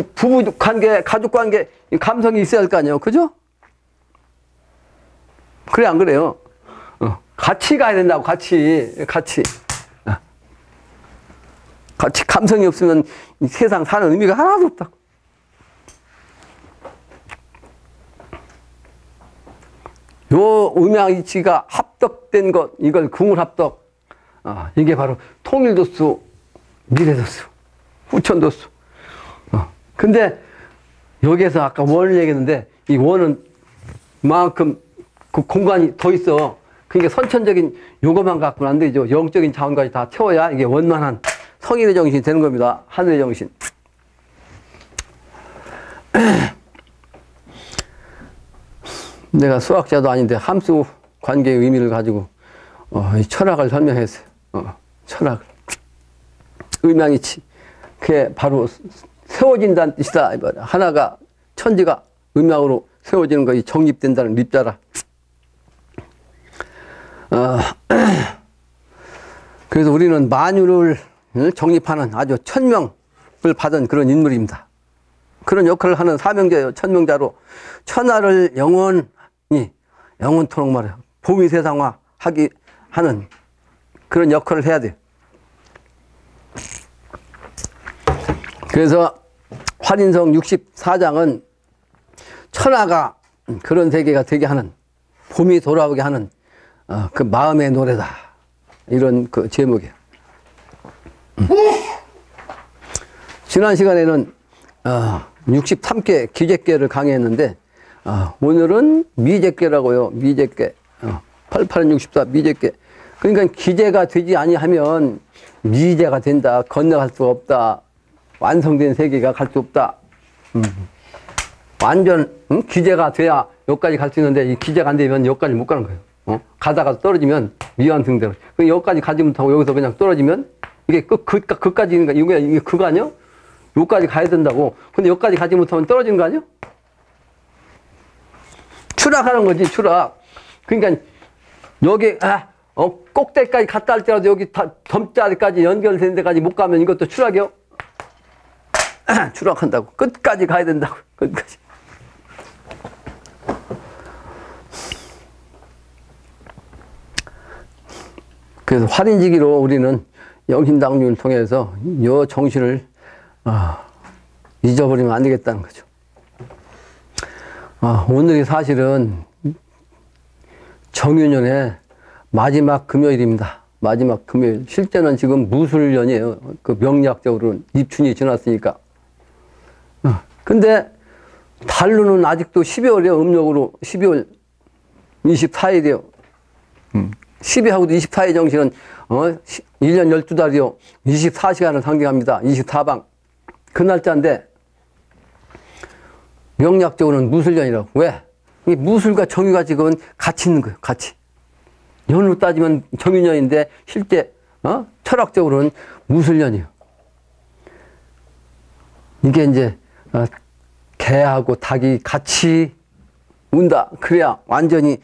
S1: 부부 관계, 가족 관계, 감성이 있어야 할 거 아니에요. 그죠? 그래, 안 그래요? 같이 가야 된다고, 같이. 같이 감성이 없으면 이 세상 사는 의미가 하나도 없다고. 요 음양이치가 합덕된 것, 이걸 궁울합덕. 이게 바로 통일도수, 미래도수, 후천도수. 근데 여기에서 아까 원을 얘기했는데 이 원은 만큼 그 공간이 더 있어. 그러니까 선천적인 요것만 갖고는 안 되죠. 영적인 자원까지 다 채워야 이게 원만한 성인의 정신이 되는 겁니다. 하늘의 정신. 내가 수학자도 아닌데 함수 관계의 의미를 가지고 이 철학을 설명했어요. 철학을. 음양이치. 그게 바로 세워진다는 뜻이다. 하나가 천지가 음양으로 세워지는 것이 정립된다는 립자라. 그래서 우리는 만유를 정립하는 아주 천명을 받은 그런 인물입니다. 그런 역할을 하는 사명자예요. 천명자로 천하를 영원토록 말해요. 봄이 세상화하기 하는 그런 역할을 해야 돼요. 그래서 활인성 64장은 천하가 그런 세계가 되게 하는, 봄이 돌아오게 하는 그 마음의 노래다. 이런 그 제목이에요. 지난 시간에는 63개 기재계를 강의했는데 오늘은 미재계라고요. 미재계. 88은 64 미재계. 그러니까 기재가 되지 아니하면 미재가 된다. 건너갈 수가 없다. 완성된 세계가 갈 수 없다. 완전 기재가 돼야 여기까지 갈 수 있는데 이 기재가 안 되면 여기까지 못 가는 거예요. 가다가 떨어지면 미완승대로. 여기까지 가지 못하고 여기서 그냥 떨어지면 이게 끝까지 있는 거 이게 그거 아니요? 여기까지 가야 된다고. 근데 여기까지 가지 못하면 떨어지는 거 아니요? 추락하는 거지, 추락. 그러니까 여기 꼭대기까지 갔다 할 때라도 여기 점자리까지 연결된 데까지 못 가면 이것도 추락이요? 추락한다고. 끝까지 가야 된다고. 끝까지. 그래서 활인지기로 우리는 영신당륜을 통해서 이 정신을 잊어버리면 안 되겠다는 거죠. 오늘이 사실은 정유년의 마지막 금요일입니다. 마지막 금요일. 실제는 지금 무술년이에요. 그 명리학적으로는 입춘이 지났으니까. 근데 달로는 아직도 12월이에요. 음력으로 12월 24일이에요. 12하고도 24일 정신은 1년 12달이요. 24시간을 상징합니다. 24방. 그 날짜인데 명리학적으로는 무술년이라고. 왜? 이 무술과 정유가 지금은 같이 있는 거예요. 같이. 년으로 따지면 정유년인데 실제 철학적으로는 무술년이에요. 이게 이제 개하고 닭이 같이 운다. 그래야 완전히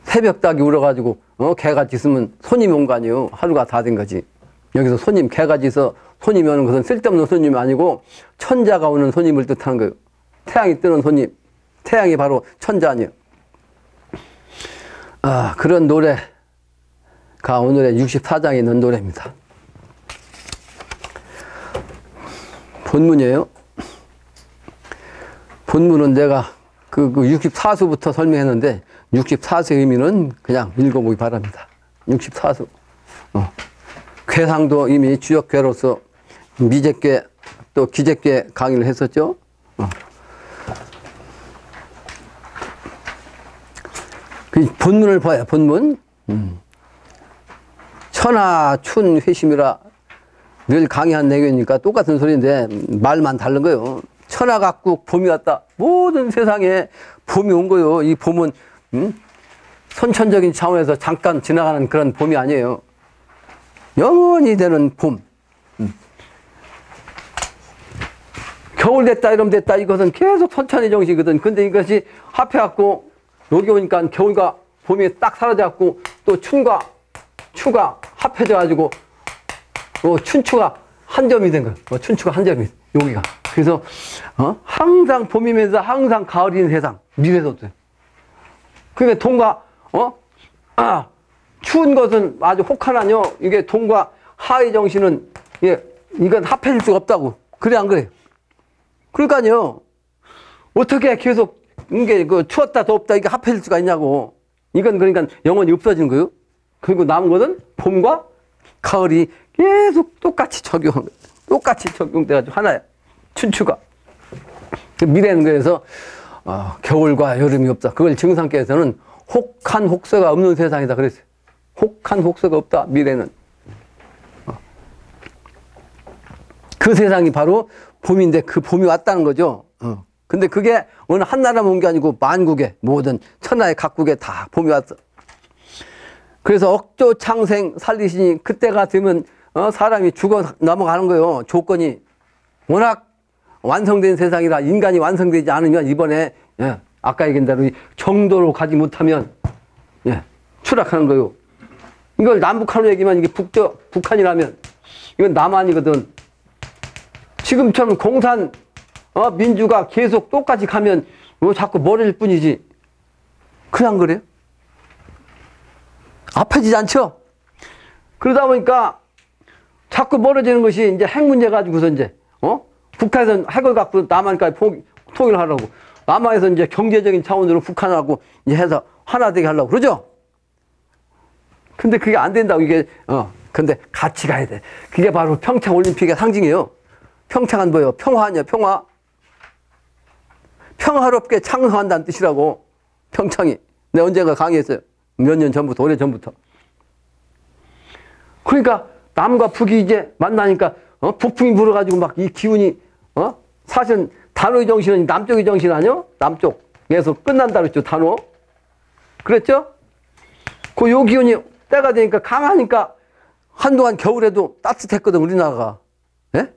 S1: 새벽닭이 울어가지고 개같이 있으면 손님이 온 거 아니에요. 하루가 다 된 거지. 여기서 손님, 개같이 있어 손님이 오는 것은 쓸데없는 손님이 아니고 천자가 오는 손님을 뜻하는 거예요. 태양이 뜨는 손님. 태양이 바로 천자 아니에요. 그런 노래가 오늘의 64장에 있는 노래입니다. 본문이에요. 본문은 내가 그 64수부터 설명했는데 64수의 의미는 그냥 읽어보기 바랍니다. 64수. 괴상도 이미 주역괴로서 미재괴 또 기재괴 강의를 했었죠. 그 본문을 봐요. 본문. 천하 춘 회심이라 늘 강의한 내용이니까 똑같은 소리인데 말만 다른 거예요. 천하 각국 봄이 왔다. 모든 세상에 봄이 온 거예요. 이 봄은 선천적인 차원에서 잠깐 지나가는 그런 봄이 아니에요. 영원히 되는 봄. 겨울 됐다 이러면 됐다 이것은 계속 선천의 정신이거든. 근데 이것이 합해갖고 여기 오니까 겨울과 봄이 딱 사라져갖고 또 춘과 추가 합해져가지고 춘추가 한 점이 된 거예요. 춘추가 한 점이. 여기가. 그래서, 항상 봄이면서 항상 가을인 세상. 미래도 없어요. 그러니까 동과, 추운 것은 아주 혹하나뇨. 이게 동과 하의 정신은, 이건 합해질 수가 없다고. 그래, 안 그래요? 그러니까요. 어떻게 계속, 이게 추웠다, 덥다, 이게 합해질 수가 있냐고. 이건 그러니까 영원히 없어지는 거예요. 그리고 남은 것은 봄과 가을이 계속 똑같이 적용돼가지고 하나야. 춘추가. 미래는 그래서, 겨울과 여름이 없다. 그걸 증상께서는 혹한 혹서가 없는 세상이다. 그랬어요. 혹한 혹서가 없다. 미래는. 그 세상이 바로 봄인데 그 봄이 왔다는 거죠. 근데 그게 어느 한 나라만 온 게 아니고 만국에 모든 천하의 각국에 다 봄이 왔어. 그래서 억조 창생 살리시니 그때가 되면 사람이 죽어 넘어가는 거예요. 조건이 워낙 완성된 세상이라 인간이 완성되지 않으면 이번에 아까 얘기한 대로 정도로 가지 못하면 추락하는 거예요. 이걸 남북한으로 얘기만 이게 북한이라면 이건 남한이거든. 지금처럼 공산 민주가 계속 똑같이 가면 자꾸 멀어질 뿐이지. 그냥 그래요? 아파지지 않죠? 그러다 보니까 자꾸 멀어지는 것이 이제 핵 문제 가지고서 이제 북한에서는 핵을 갖고 남한까지 통일을 하려고, 남한에서 이제 경제적인 차원으로 북한하고 이제 해서 하나 되게 하려고 그러죠? 근데 그게 안 된다고. 이게 근데 같이 가야 돼. 그게 바로 평창 올림픽의 상징이에요. 평창은 뭐예요? 평화 아니야, 평화. 평화롭게 창성한다는 뜻이라고. 평창이. 내가 언젠가 강의했어요. 몇 년 전부터, 오래 전부터. 그러니까 남과 북이 이제 만나니까 북풍이 불어가지고 막 이 기운이 사실은 단오의 정신은 남쪽의 정신 아니요? 남쪽에서 끝난다 그랬죠, 단오. 그랬죠? 요 기운이 때가 되니까 강하니까 한동안 겨울에도 따뜻했거든, 우리나라가. 예?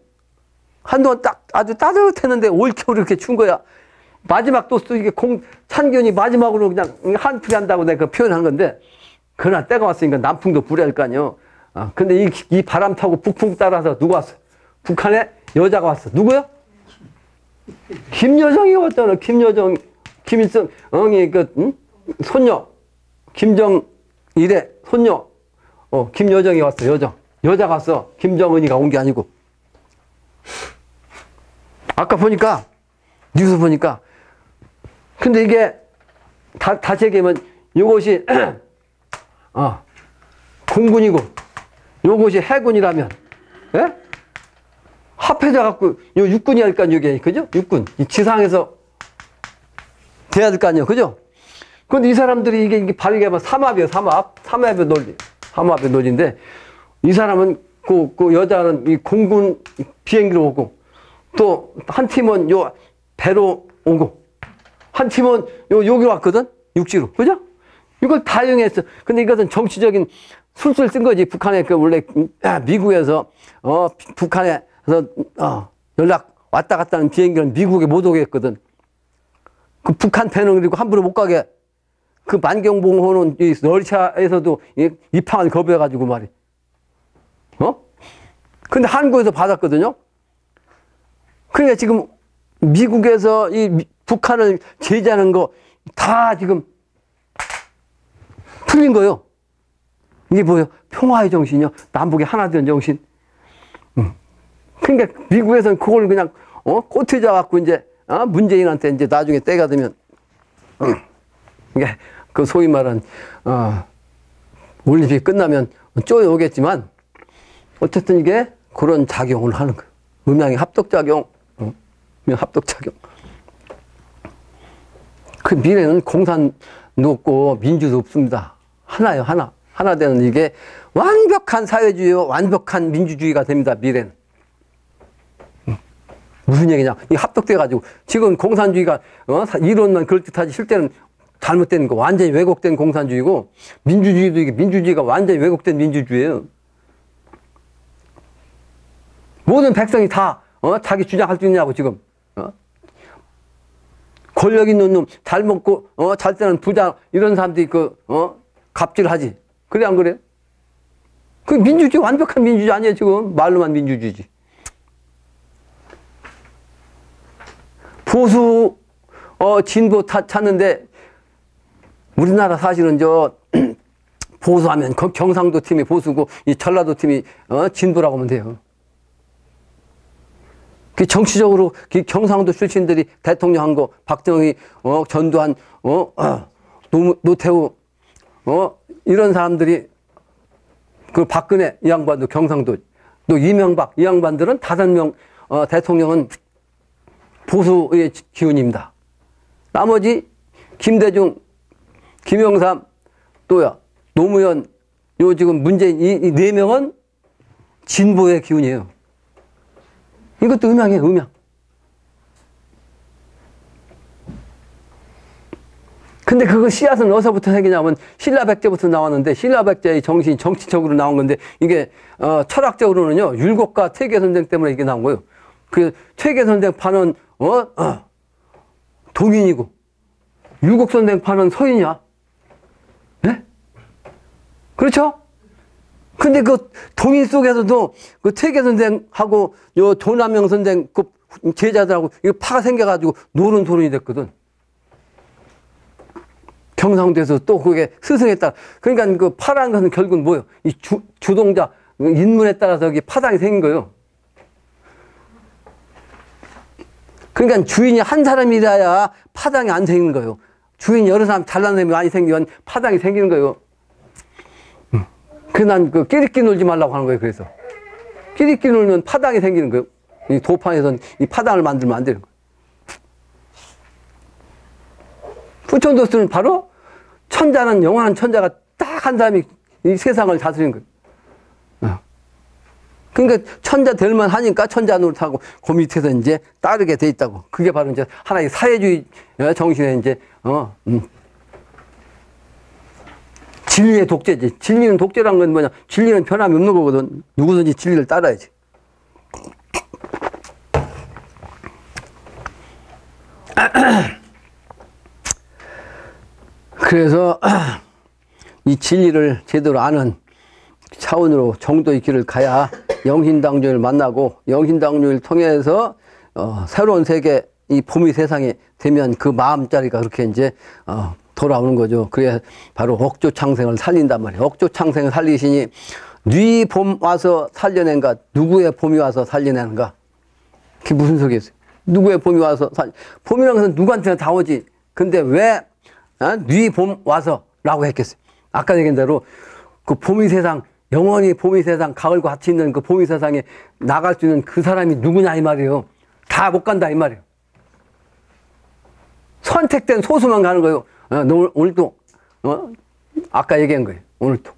S1: 한동안 아주 따뜻했는데 올겨울 이렇게 추운 거야. 마지막 또 이게 찬기운이 마지막으로 그냥 한풀이 한다고 내가 표현한 건데, 그러나 때가 왔으니까 남풍도 불어야 할 거 아니에요. 근데 이 바람 타고 북풍 따라서 누가 왔어? 북한에 여자가 왔어. 누구요? 김여정이 왔잖아. 김여정, 김일성이 손녀. 김정일의 손녀. 김여정이 왔어. 여자가 왔어. 김정은이가 온 게 아니고. 아까 보니까, 뉴스 보니까, 근데 이게, 다시 얘기하면, 요것이, 공군이고, 요것이 해군이라면, 예? 합해져갖고, 요 육군이 할 거 아니에요, 이게. 그죠? 육군. 이 지상에서 돼야 될 거 아니에요. 그죠? 근데 이 사람들이 이게 발휘하면 삼합이에요, 삼합. 삼합의 논리. 삼합의 논리인데, 이 사람은, 그 여자는 이 공군 비행기로 오고, 또, 한 팀은 요 배로 오고, 한 팀은 여기로 왔거든? 육지로. 그죠? 이걸 다 이용했어. 근데 이것은 정치적인 술술 쓴 거지. 북한에 원래 미국에서, 북한에서, 연락 왔다 갔다 하는 비행기는 미국에 못 오게 했거든. 그 북한 배는 그리고 함부로 못 가게. 그 만경봉호는 이 러시아에서도 입항을 거부해가지고 말이. 근데 한국에서 받았거든요? 그러니까 지금 미국에서 이 북한을 제재하는 거 다 지금 틀린 거예요. 이게 뭐예요? 평화의 정신이요. 남북이 하나 되는 정신. 그러니까 미국에서는 그걸 그냥 꼬투리 잡아갖고 이제 문재인한테 이제 나중에 때가 되면 이게 그 소위 말한 올림픽 끝나면 쪼여오겠지만 어쨌든 이게 그런 작용을 하는 거예요. 음양의 합덕작용. 합덕작용. 그 미래는 공산도 없고 민주도 없습니다. 하나요, 하나. 하나 되는 이게 완벽한 사회주의와 완벽한 민주주의가 됩니다, 미래는. 무슨 얘기냐. 이 합덕돼가지고. 지금 공산주의가, 이론만 그럴듯하지 실제는 잘못된 거, 완전히 왜곡된 공산주의고, 민주주의도 이게 민주주의가 완전히 왜곡된 민주주의예요. 모든 백성이 다, 자기 주장할 수 있냐고, 지금. 권력 있는 놈, 잘 먹고, 잘 때는 부자, 이런 사람들이 갑질하지. 그래, 안 그래? 그 민주주의, 완벽한 민주주의 아니에요, 지금. 말로만 민주주의지. 보수, 진보 찾는데, 우리나라 사실은 보수하면 경상도 팀이 보수고, 이 전라도 팀이, 진보라고 하면 돼요. 그 정치적으로 경상도 출신들이 대통령 한 거, 박정희, 전두환, 노태우, 이런 사람들이, 그 박근혜 이 양반도 경상도, 또 이명박 이 양반들은 5명, 대통령은 보수의 기운입니다. 나머지 김대중, 김영삼, 또야, 노무현, 지금 문재인 이 4명은 진보의 기운이에요. 이것도 음양이에요, 음양. 근데 그거 씨앗은 어디서부터 생기냐면 신라백제부터 나왔는데, 신라백제의 정신이 정치적으로 나온 건데, 이게 철학적으로는요 율곡과 퇴계선생 때문에 이게 나온 거예요. 그 퇴계선생파는 동인이고 율곡선생파는 서인이야. 네? 그렇죠? 근데 그 동인 속에서도 그 퇴계선생하고 요 조남영 선생 그 제자들하고 이거 파가 생겨가지고 노론소론이 됐거든. 경상도에서 또 그게 스승했다. 그러니까 그 파라는 것은 결국은 뭐예요? 이 주동자, 인문에 따라서 이게 파당이 생긴 거예요. 그러니까 주인이 한 사람이라야 파당이 안 생기는 거예요. 주인이 여러 사람 잘난 사람이 많이 생기면 파당이 생기는 거예요. 그래서 난 그 끼리끼 놀지 말라고 하는 거예요. 그래서 끼리끼 놀면 파당이 생기는 거예요. 이 도판에서는 이 파당을 만들면 안 되는 거예요. 부촌도스는 바로 천자는 영원한 천자가 딱 한 사람이 이 세상을 다스리는 거예요. 그러니까 천자 될만 하니까 천자 노릇하고 그 밑에서 이제 따르게 돼 있다고. 그게 바로 이제 하나의 사회주의 정신의 이제 진리의 독재지. 진리는 독재란 건 뭐냐? 진리는 변함이 없는 거거든. 누구든지 진리를 따라야지. 그래서 이 진리를 제대로 아는 차원으로 정도의 길을 가야 영신당조를 만나고, 영신당조를 통해서 새로운 세계, 이 봄이 세상에 되면 그 마음자리가 그렇게 이제 돌아오는 거죠. 그래 바로 억조창생을 살린단 말이에요. 억조창생을 살리시니 네 봄 와서 살려낸가? 누구의 봄이 와서 살려내는가? 그게 무슨 소리겠어요? 누구의 봄이 와서 봄이라는 것은 누구한테나 다 오지. 근데 왜 네 봄 와서 라고 했겠어요? 아까 얘기한 대로 그 봄이 세상, 영원히 봄이 세상, 가을과 같이 있는 그 봄이 세상에 나갈 수 있는 그 사람이 누구냐 이 말이에요. 다 못 간다 이 말이에요. 선택된 소수만 가는 거예요. 너 오늘도 아까 얘기한 거예요. 오늘도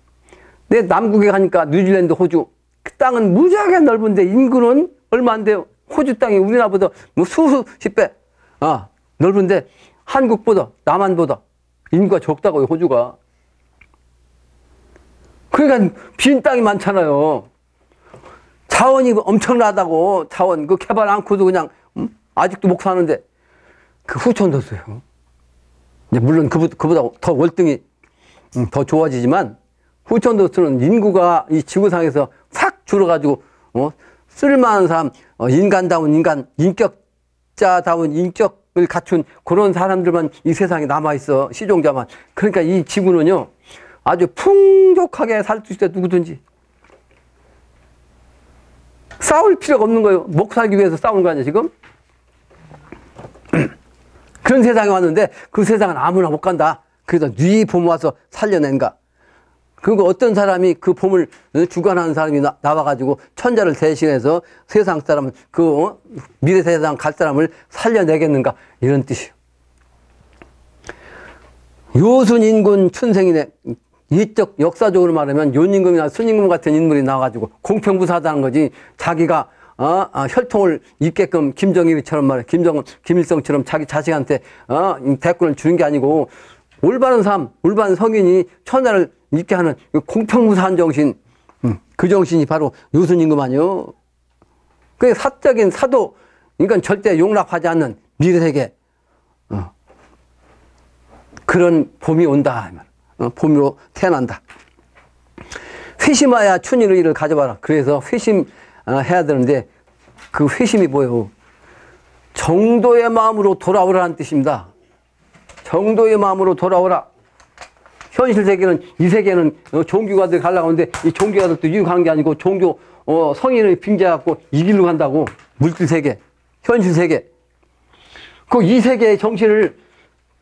S1: 내 남극에 가니까 뉴질랜드, 호주 그 땅은 무지하게 넓은데 인구는 얼마 안 돼요. 호주 땅이 우리나라보다 뭐 수십 배 넓은데 한국보다, 남한보다 인구가 적다고요, 호주가. 그러니까 빈 땅이 많잖아요. 자원이 엄청나다고. 자원 그 개발 않고도 그냥 아직도 못 사는데 그 후촌도스예요. 이제 물론 그보다 더 월등히 더 좋아지지만, 후촌도스는 인구가 이 지구상에서 확 줄어가지고 쓸만한 사람, 인간다운 인간, 인격자다운 인격을 갖춘 그런 사람들만 이 세상에 남아있어. 시종자만. 그러니까 이 지구는요 아주 풍족하게 살 수 있어요. 누구든지 싸울 필요가 없는 거예요. 먹고 살기 위해서 싸우는 거 아니야 지금? 그런 세상에 왔는데 그 세상은 아무나 못 간다. 그래서 네 봄 와서 살려낸가. 그리고 어떤 사람이 그 봄을 주관하는 사람이 나와가지고 천자를 대신해서 세상 사람을 미래 세상 갈 사람을 살려내겠는가, 이런 뜻이에요. 요순인군 춘생이네. 이쪽 역사적으로 말하면 요임금이나 순임금 같은 인물이 나와가지고 공평무사하다는 거지. 자기가 혈통을 입게끔 김정일처럼 말해, 김일성처럼 자기 자식한테 대권을 주는 게 아니고, 올바른 삶, 올바른 성인이 천하를 있게 하는 공평무사한 정신, 그 정신이 바로 요순임금 아니요. 그게 사적인 사도, 그러니까 절대 용납하지 않는 미래세계, 그런 봄이 온다. 봄으로 태어난다. 회심하야 춘일의 일을 가져봐라. 그래서 회심해야 되는데 그 회심이 뭐예요? 정도의 마음으로 돌아오라는 뜻입니다. 정도의 마음으로 돌아오라. 현실 세계는, 이 세계는 종교가들 가려고 하는데 이 종교가들도 이기고 가는 게 아니고 종교 성인을 빙자해갖고 이 길로 간다고. 물질 세계, 현실 세계. 그 이 세계의 정신을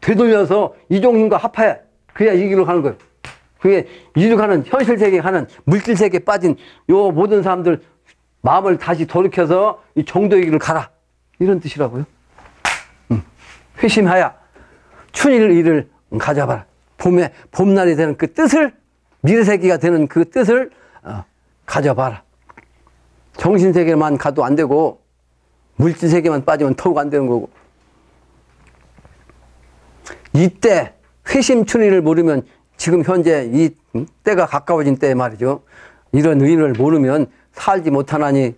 S1: 되돌려서 이 정신과 합해. 그래야 이 길로 가는 거예요. 그게 이리로 가는 현실 세계에 가는 물질 세계에 빠진 요 모든 사람들 마음을 다시 돌이켜서 이 정도의 길을 가라. 이런 뜻이라고요. 회심하여 춘일을 가져봐라. 봄날이 되는 그 뜻을, 미래세계가 되는 그 뜻을 가져봐라. 정신세계만 가도 안 되고 물질세계만 빠지면 더욱 안 되는 거고. 이때 회심춘일을 모르면 지금 현재 이 때가 가까워진 때 말이죠. 이런 의의를 모르면 살지 못하나니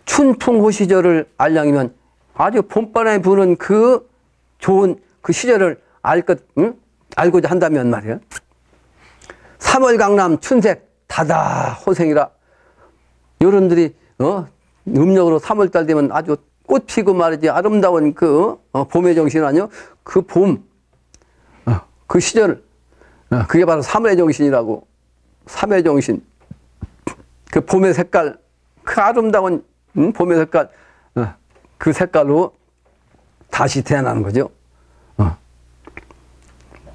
S1: 춘풍호 시절을 알량이면 아주 봄바람이 부는 그 좋은 그 시절을 알고자 한다면 말이야. 3월 강남 춘색 다다 호생이라. 여러분들이 음력으로 3월달 되면 아주 꽃 피고 말이지 아름다운 그 봄의 정신 아니요? 그 봄, 그 시절, 그게 바로 3의 정신이라고. 3의 정신. 그 봄의 색깔, 그 아름다운 봄의 색깔, 그 색깔로 다시 태어나는 거죠.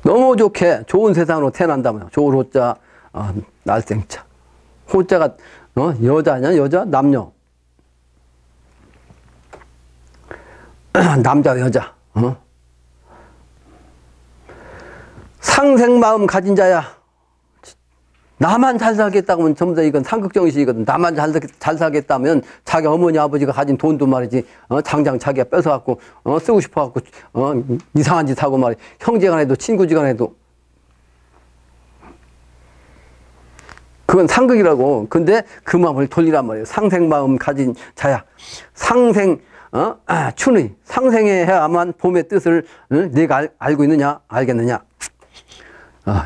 S1: 너무 좋게 좋은 세상으로 태어난다면 좋을 호자, 날생자. 호자가 여자냐 여자 남녀. 남자 여자. 상생마음 가진 자야. 나만 잘 살겠다고 하면 전부 다 이건 상극정신이거든. 나만 잘 살겠다면 자기 어머니 아버지가 가진 돈도 말이지 장장 자기가 뺏어갖고 쓰고 싶어갖고 이상한 짓 하고 말이야. 형제간에도 친구지간에도 그건 상극이라고. 근데 그 마음을 돌리란 말이에요. 상생마음 가진 자야. 춘의 상생해야만 봄의 뜻을 내가 알고 있느냐 알겠느냐.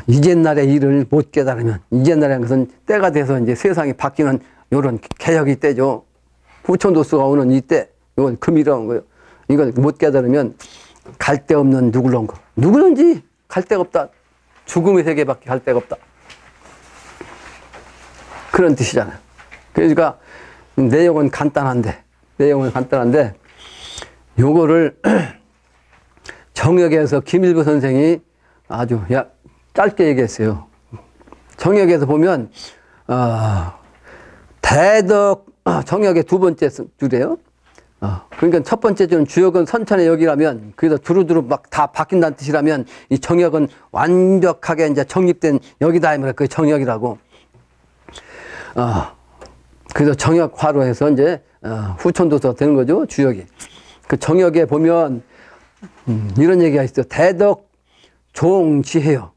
S1: 이제날의 일을 못 깨달으면, 이제날이라는 것은 때가 돼서 이제 세상이 바뀌는 요런 개혁이 때죠. 후천도수가 오는 이때, 이건 금이라는 거예요. 이걸 못 깨달으면 갈 데 없는 누굴런 거. 누구든지 갈 데가 없다. 죽음의 세계밖에 갈 데가 없다. 그런 뜻이잖아요. 그러니까 내용은 간단한데, 요거를 정역에서 김일부 선생이 아주 짧게 얘기했어요. 정역에서 보면 대덕 정역의 두 번째 줄이에요. 그러니까 첫 번째 줄은 주역은 선천의 역이라면, 그래서 두루두루 막 다 바뀐다는 뜻이라면 이 정역은 완벽하게 이제 정립된 역이다 이 말이에요. 그게 정역이라고. 그래서 정역화로 해서 이제 후천도서 되는 거죠. 주역이. 그 정역에 보면 이런 얘기가 있어요. 대덕 종지해요.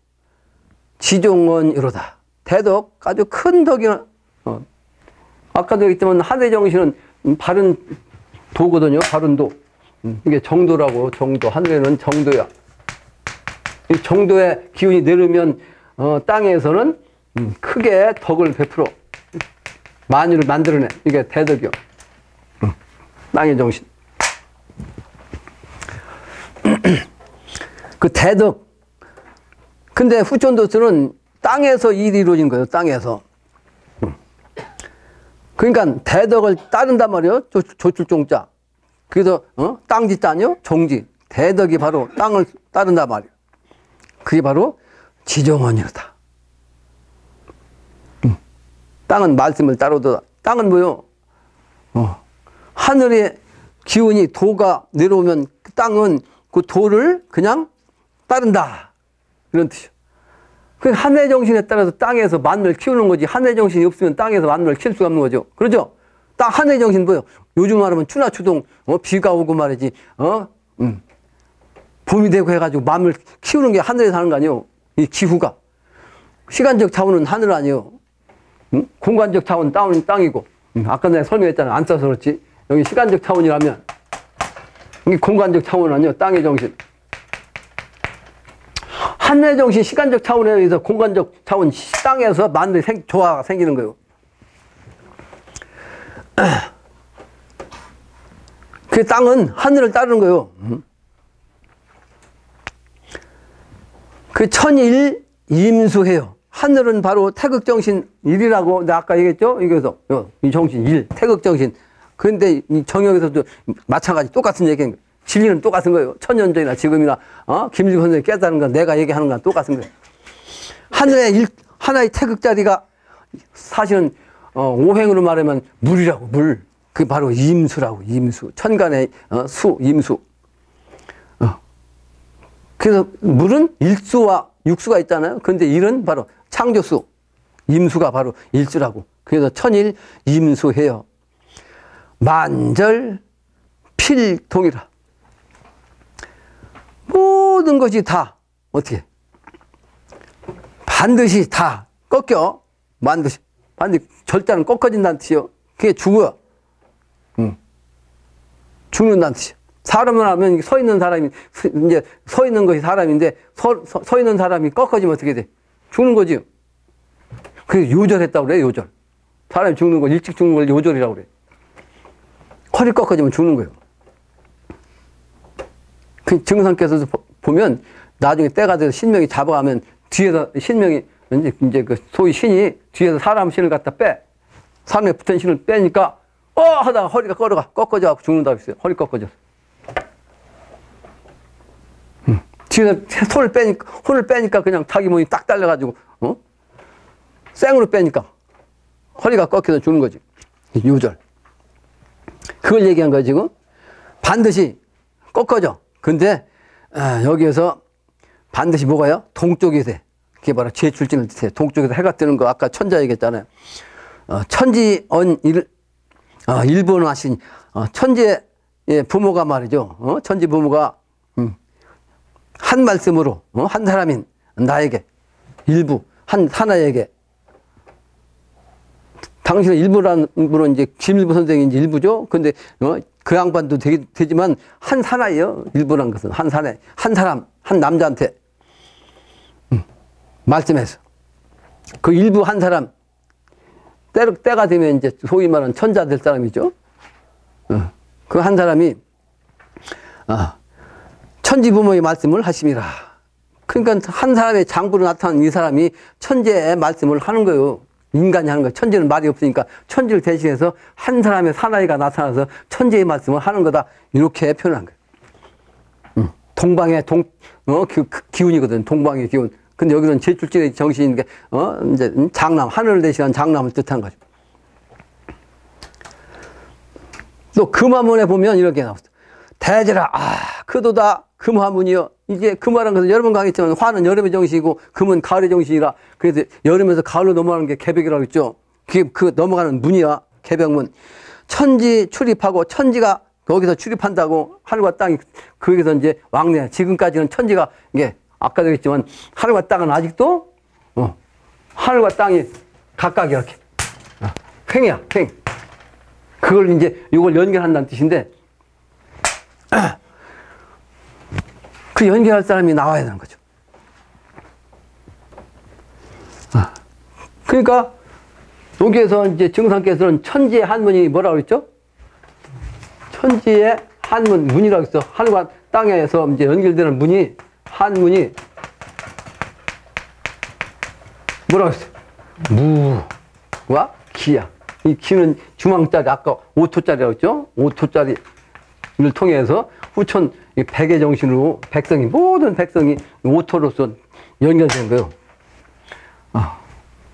S1: 지종원 이로다. 대덕 아주 큰 덕이나 아까도 얘기했지만 하늘의 정신은 바른 도거든요. 바른 도. 이게 정도라고. 정도. 하늘에는 정도야. 이 정도의 기운이 내려면 땅에서는 크게 덕을 베풀어 만유를 만들어내. 이게 대덕이요. 땅의 정신. 그 대덕. 근데 후천도수는 땅에서 일이 이루어진 거예요. 땅에서. 그러니까 대덕을 따른단 말이에요. 조출종자. 그래서 땅짓자 아니요? 종지. 대덕이 바로 땅을 따른단 말이에요. 그게 바로 지정원이다. 땅은 말씀을 따르다. 땅은 뭐요? 하늘의 기운이 도가 내려오면 그 땅은 그 도를 그냥 따른다. 이런 뜻이요. 그 하늘의 정신에 따라서 땅에서 만물을 키우는 거지. 하늘의 정신이 없으면 땅에서 만물을 키울 수가 없는 거죠. 그러죠? 땅 하늘의 정신 뭐요? 요즘 말하면 추나추동 비가 오고 말이지. 봄이 되고 해가지고 만물 키우는 게 하늘에서 하는 거 아니에요. 이 기후가. 시간적 차원은 하늘 아니에요. 공간적 차원은 땅이고. 아까 내가 설명했잖아. 안 써서 그렇지. 여기 시간적 차원이라면 이게 공간적 차원 아니에요. 땅의 정신. 하늘의 정신 시간적 차원에 의해서 공간적 차원 땅에서 만물의 조화가 생기는 거예요. 그 땅은 하늘을 따르는 거예요. 그 천일 임수해요. 하늘은 바로 태극정신 1이라고 내가 아까 얘기했죠? 여기서 이 정신 1, 태극정신. 그런데 이 정역에서도 마찬가지 똑같은 얘기인 거예요. 진리는 똑같은 거예요. 천년 전이나 지금이나 김일중 선생님이 깨달은 건 내가 얘기하는 건 똑같은 거예요. 하나의 태극 자리가 사실은 오행으로 말하면 물이라고, 물. 그 바로 임수라고, 임수. 천간의 수, 임수. 그래서 물은 일수와 육수가 있잖아요. 근데 일은 바로 창조수, 임수가 바로 일수라고. 그래서 천일 임수해요. 만절 필동이라. 모든 것이 다 어떻게 반드시 다 꺾여. 반드시 절대는 꺾어진다는 뜻이요. 그게 죽어요. 죽는다는 뜻이요. 사람을 하면 서 있는 사람이 이제 서 있는 것이 사람인데 서 있는 사람이 꺾어지면 어떻게 돼? 죽는 거지요. 그래서 요절했다고 그래. 요절. 사람이 죽는 걸, 일찍 죽는 걸 요절이라고 그래. 허리 꺾어지면 죽는 거예요. 그 증상께서도 보면 나중에 때가 돼서 신명이 잡아가면 뒤에서 신명이 이제 그 소위 신이 뒤에서 사람 신을 갖다 빼. 사람에 붙은 신을 빼니까 하다가 허리가 꺾어져 죽는다고 했어요. 허리 꺾어져서. 뒤에서 혼을 빼니까 그냥 자기 몸이 딱 달려가지고, 생으로 빼니까 허리가 꺾여서 죽는 거지. 요절. 그걸 얘기한 거야, 지금. 반드시 꺾어져. 근데, 여기에서 반드시 뭐가요? 동쪽이 돼. 그게 바로 제출진을 뜻해요. 동쪽에서 해가 뜨는 거, 아까 천자 얘기했잖아요. 일본어 하신, 천지의 부모가 말이죠. 천지 부모가, 한 말씀으로, 한 사람인 나에게, 일부, 하나에게, 당신은 일부라는 분은 이제 김일부 선생이 이제 일부죠. 근데, 그 양반도 되지만, 한 사나예요. 일부란 것은. 한 사내, 한 사람, 한 남자한테, 말씀해서. 그 일부 한 사람, 때가 되면 이제 소위 말하는 천자 될 사람이죠. 그 한 사람이, 천지부모의 말씀을 하심이라. 그러니까 한 사람의 장부로 나타난 이 사람이 천재의 말씀을 하는 거예요. 인간이 하는 거예요. 천재는 말이 없으니까 천지를 대신해서 한 사람의 사나이가 나타나서 천재의 말씀을 하는 거다. 이렇게 표현한 거예요. 동방의 기운이거든. 동방의 기운. 근데 여기는 제출진의 정신인 게, 이제 장남, 하늘을 대신한 장남을 뜻한 거죠. 또 금화문에 보면 이렇게 나왔어. 대제라, 그도다 금화문이요. 이제 금화라는 것은 여러 번 강했지만 화는 여름의 정신이고 금은 가을의 정신이라. 그래서 여름에서 가을로 넘어가는 게 개벽이라고 했죠. 그게 그 넘어가는 문이야. 개벽문. 천지 출입하고 천지가 거기서 출입한다고 하늘과 땅이 거기서 이제 왕래. 지금까지는 천지가 이게 아까도 했지만 하늘과 땅은 아직도 하늘과 땅이 각각 이렇게 횡이야. 횡. 그걸 이제 이걸 연결한다는 뜻인데 그 연결할 사람이 나와야 되는 거죠. 그러니까 여기에서 이제 증상께서는 천지의 한문이 뭐라고 그랬죠? 천지의 한문, 문이라고 했어. 하늘과 땅에서 이제 연결되는 문이, 한문이 뭐라고 했어? 무와 기야. 이 기는 중앙짜리, 아까 5토짜리라고 했죠? 5토짜리를 통해서 후천 백의 정신으로 백성이, 모든 백성이 5토로서 연결된 거예요.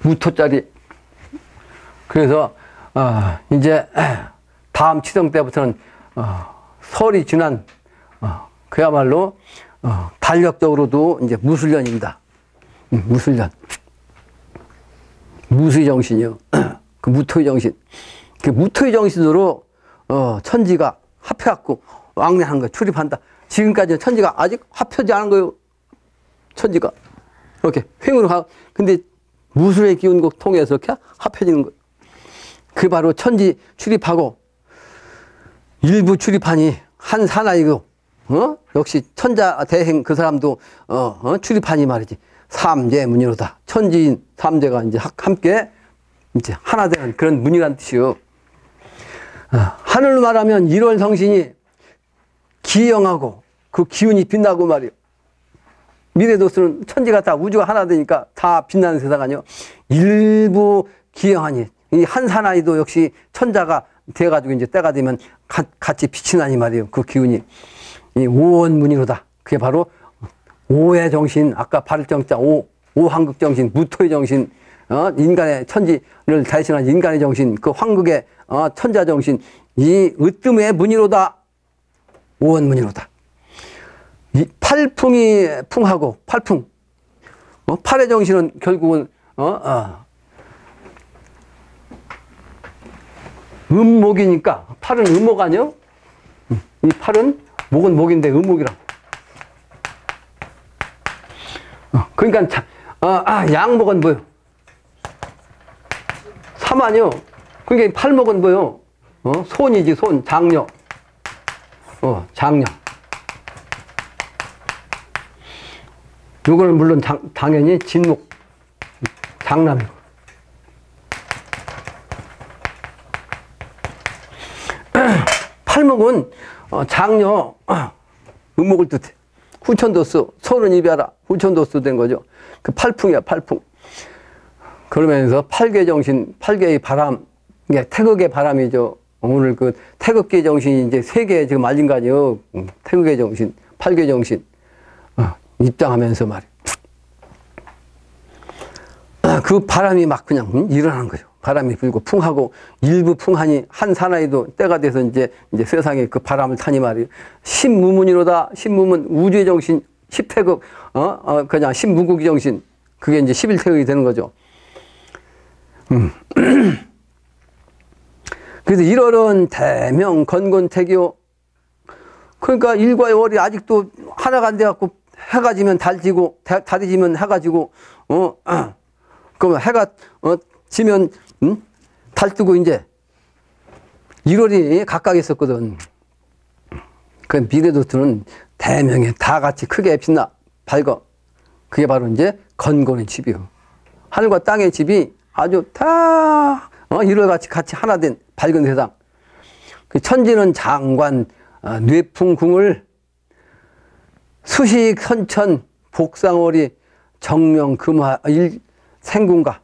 S1: 무토짜리. 그래서, 이제, 다음 치성 때부터는, 설이 지난, 그야말로, 달력적으로도 이제 무술년입니다. 무술년. 무수의 정신이요. 그 무토의 정신. 그 무토의 정신으로, 천지가 합해갖고 왕래하는 거예요. 출입한다. 지금까지 천지가 아직 합혀지 않은 거예요. 천지가. 이렇게 횡으로 가. 근데 무술의 기운을 통해서 이렇게 합해지는 거예요. 그 바로 천지 출입하고 일부 출입하니 한 사나이고, 역시 천자 대행 그 사람도, 출입하니 말이지. 삼재 문이로다. 천지인 삼재가 이제 함께 이제 하나 되는 그런 문이란 뜻이요. 하늘로 말하면 1월 성신이 기영하고 그 기운이 빛나고 말이요. 미래도수는 천지가 다 우주가 하나 되니까 다 빛나는 세상 아니요. 일부 기영하니 이 한 사나이도 역시 천자가 돼가지고 이제 때가 되면 같이 빛이 나니 말이에요. 그 기운이 이 오원문이로다. 그게 바로 오의 정신, 아까 발정자 오황극 정신, 무토의 정신, 인간의 천지를 대신한 인간의 정신, 그 황극의 천자 정신, 이 으뜸의 문이로다. 오원문이로다. 이 팔풍이 풍하고 팔풍, 팔의 정신은 결국은 음목이니까 팔은 음목 아니요? 이 팔은 목은 목인데 음목이라. 그러니까 양목은 뭐요? 삼 아니요? 그러니까 팔목은 뭐요? 손이지 손, 장녀. 장녀. 요거는 물론 당연히 진목, 장남이고. 팔목은 장녀, 음목을 뜻해. 후천도수, 손은 이별하, 후천도수 된 거죠. 그 팔풍이야, 팔풍. 그러면서 팔계 정신, 팔계의 바람, 이게 태극의 바람이죠. 오늘 그 태극기 정신이 이제 세 개 지금 알린 거 아니에요. 태극의 정신, 팔계 정신. 입장하면서 말이에요. 그 바람이 막 그냥 일어나는 거죠. 바람이 불고 풍하고 일부 풍하니 한 사나이도 때가 돼서 이제 세상에 그 바람을 타니 말이에요. 십무문이로다. 십무문 우주의 정신, 십태극, 그냥 십무국의 정신. 그게 이제 11태극이 되는 거죠. 그래서 1월은 대명 건곤태교. 그러니까 일과의 월이 아직도 하나가 안 돼갖고 해가 지면 달 지고 달이 지면 해가 지고 그러면 해가 지면 달 뜨고 이제 1월이 각각 있었거든. 그 미래도수는 대명에 다 같이 크게 빛나 밝아. 그게 바로 이제 건곤의 집이요. 하늘과 땅의 집이 아주 다 1월 같이 하나 된 밝은 세상. 그 천지는 장관 뇌풍궁을 수식 선천 복상월이 정명 금화 생군가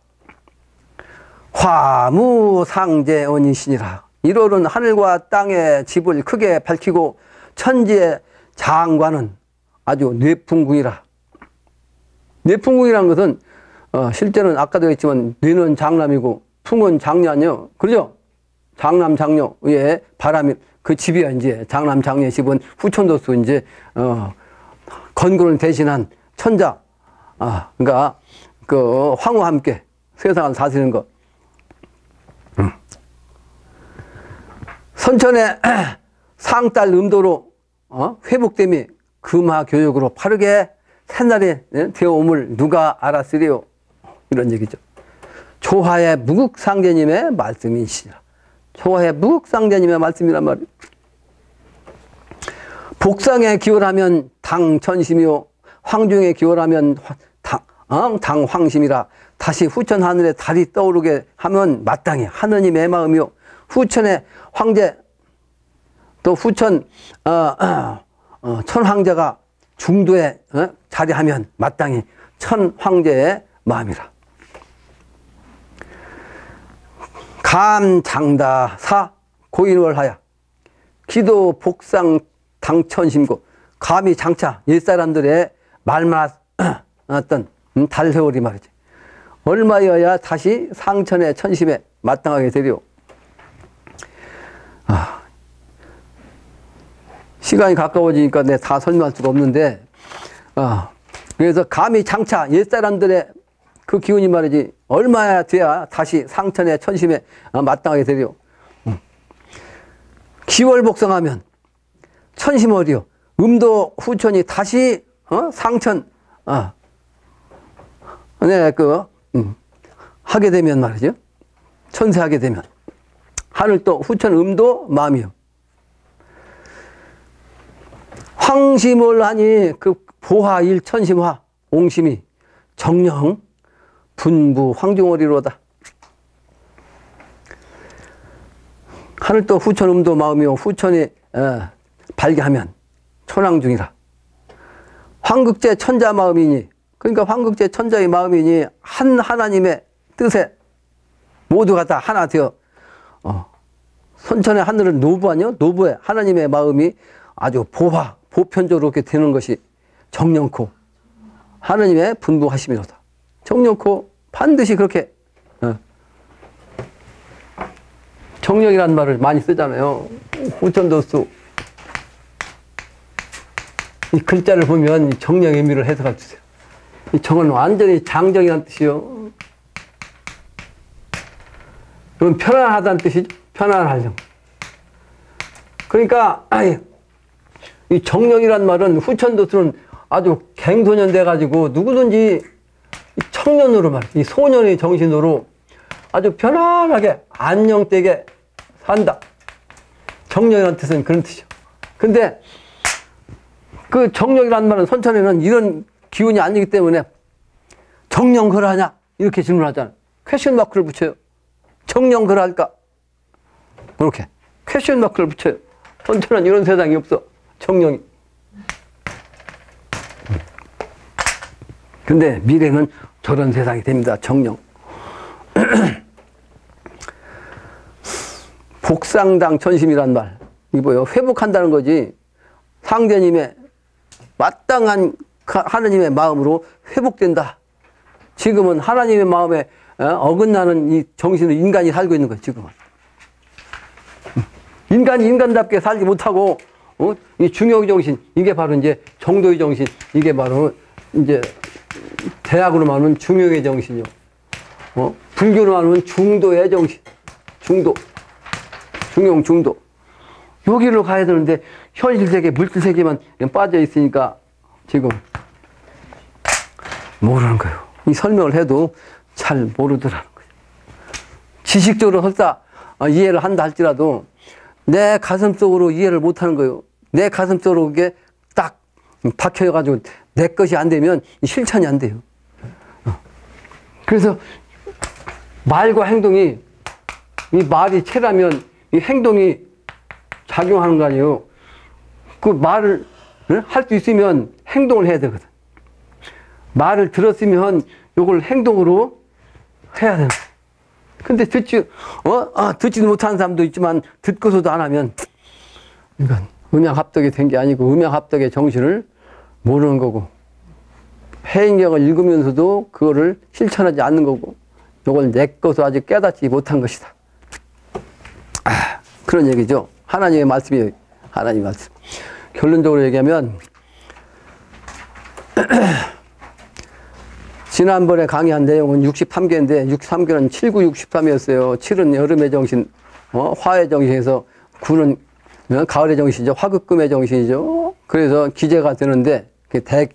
S1: 화무상제원이시니라. 1월은 하늘과 땅의 집을 크게 밝히고 천지의 장관은 아주 뇌풍궁이라. 뇌풍궁이라는 것은 실제는 아까도 했지만 뇌는 장남이고 풍은 장녀요. 그러죠? 장남 장녀의 바람이 그 집이야. 이제 장남 장녀의 집은 후천도수 이제 건곤을 대신한 천자. 그러니까 그 황후와 함께 세상을 다스리는 것. 선천의 상달 음도로 회복됨이 금화교육으로 빠르게 새날에 되어옴을 누가 알았으리요. 이런 얘기죠. 조화의 무국상제님의 말씀이시라. 조화의 무국상제님의 말씀이란 말이에요. 복상에 기원하면 당천심이요 황중에 기원하면 당황심이라. 다시 후천 하늘에 달이 떠오르게 하면 마땅히 하느님의 마음이요 후천의 황제 또 후천 천황제가 중도에 자리하면 마땅히 천황제의 마음이라. 감장다사 고인월하야 기도 복상 당천심고. 감히 장차 옛사람들의 말만 왔던 달세월이 말이지. 얼마여야 다시 상천의 천심에 마땅하게 되리오. 시간이 가까워지니까 내가 다 설명할 수가 없는데, 그래서 감히 장차 옛사람들의 그 기운이 말이지, 얼마야 돼야 다시 상천의 천심에 마땅하게 되리오. 기월복성하면 천심월이요. 음도 후천이 다시, 상천, 하게 되면 말이죠. 천세하게 되면. 하늘 또 후천 음도 마음이요. 황심을 하니 그 보화 일천심화 옹심이 정령 분부 황중월이로다. 하늘 또 후천 음도 마음이요. 후천이 발기하면 천왕중이라. 황극제 천자 마음이니, 그러니까 황극제 천자의 마음이니 한 하나님의 뜻에 모두가 다 하나 되어 선천의 하늘은 노부 아니요? 노부에 하나님의 마음이 아주 보편적으로 이렇게 되는 것이 정령코 하나님의 분부하심이로다. 정령코 반드시 그렇게 정령이라는 말을 많이 쓰잖아요. 후천도수 이 글자를 보면 정령의 의미를 해석해 주세요. 이 정은 완전히 장정이라는 뜻이요. 그럼 편안하다는 뜻이죠. 편안하려고. 그러니까 이 정령이란 말은 후천도수는 아주 갱소년 돼가지고 누구든지 청년으로 이 소년의 정신으로 아주 편안하게 안녕되게 산다. 정령이라는 뜻은 그런 뜻이죠. 근데 그 정령이라는 말은 선천에는 이런 기운이 아니기 때문에 정령 그러하냐? 이렇게 질문하잖아요. 퀘션 마크를 붙여요. 정령 그러할까? 그렇게 퀘션 마크를 붙여요. 선천은 이런 세상이 없어. 정령이. 근데 미래는 저런 세상이 됩니다. 정령. 복상당 천심이란 말. 이게 뭐예요? 회복한다는 거지. 상제님의 마땅한 하나님의 마음으로 회복된다. 지금은 하나님의 마음에 어긋나는 이 정신으로 인간이 살고 있는 거예요. 지금은. 인간이 인간답게 살지 못하고 이 중요의 정신, 이게 바로 이제 정도의 정신, 이게 바로 이제 대학으로 말하면 중용의 정신이요. 불교로 말하면 중도의 정신, 중도, 중용, 중도. 여기로 가야 되는데 현실 세계, 물질 세계만 빠져 있으니까 지금 모르는 거예요. 이 설명을 해도 잘 모르더라는 거예요. 지식적으로 설사 이해를 한다 할지라도 내 가슴 속으로 이해를 못 하는 거예요. 내 가슴 속으로 그게 딱 박혀가지고 내 것이 안 되면 실천이 안 돼요. 그래서 말과 행동이, 이 말이 체라면 이 행동이 작용하는 거 아니에요. 그 말을 할 수 있으면 행동을 해야 되거든. 말을 들었으면 이걸 행동으로 해야 되는 거야. 근데 듣지도 못하는 사람도 있지만 듣고서도 안 하면 이건 음양합덕이 된 게 아니고 음양합덕의 정신을 모르는 거고 해인경을 읽으면서도 그거를 실천하지 않는 거고 이걸 내 것으로 아직 깨닫지 못한 것이다. 그런 얘기죠. 하나님의 말씀이 하나님의 말씀. 결론적으로 얘기하면 지난번에 강의한 내용은 63개인데 63개는 7, 9, 63이었어요. 7은 여름의 정신, 화의 정신에서 9는 가을의 정신이죠. 화극금의 정신이죠. 그래서 기재가 되는데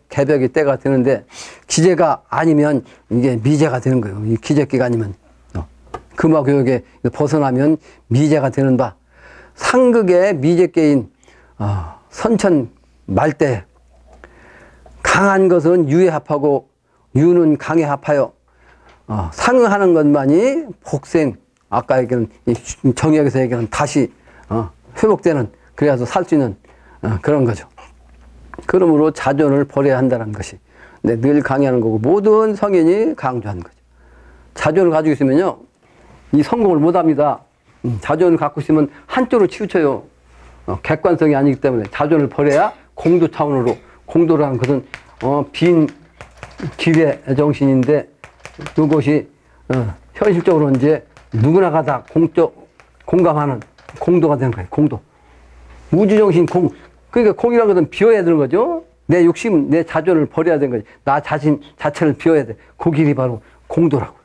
S1: 개벽이 때가 되는데 기재가 아니면 이게 미재가 되는 거예요. 이 기재기가 아니면 금화교역에 벗어나면 미재가 되는 바 상극의 미재계인 선천 말대 강한 것은 유에 합하고 유는 강에 합하여 상응하는 것만이 복생 아까 얘기하는 정의학에서 얘기하는 다시 회복되는 그래서 살 수 있는 그런 거죠. 그러므로 자존을 버려야 한다는 것이 늘 강의하는 거고 모든 성인이 강조하는 거죠. 자존을 가지고 있으면요 이 성공을 못합니다. 자존을 갖고 있으면 한쪽으로 치우쳐요. 객관성이 아니기 때문에 자존을 버려야 공도 차원으로 공도라는 것은 빈 기회 정신인데 이것이 현실적으로 이제 누구나가 다 공감하는 공도가 되는 거예요. 공도. 우주정신 그러니까 공이라는 것은 비워야 되는 거죠. 내 욕심, 내 자존을 버려야 되는 거지. 나 자신 자체를 비워야 돼. 그 길이 바로 공도라고.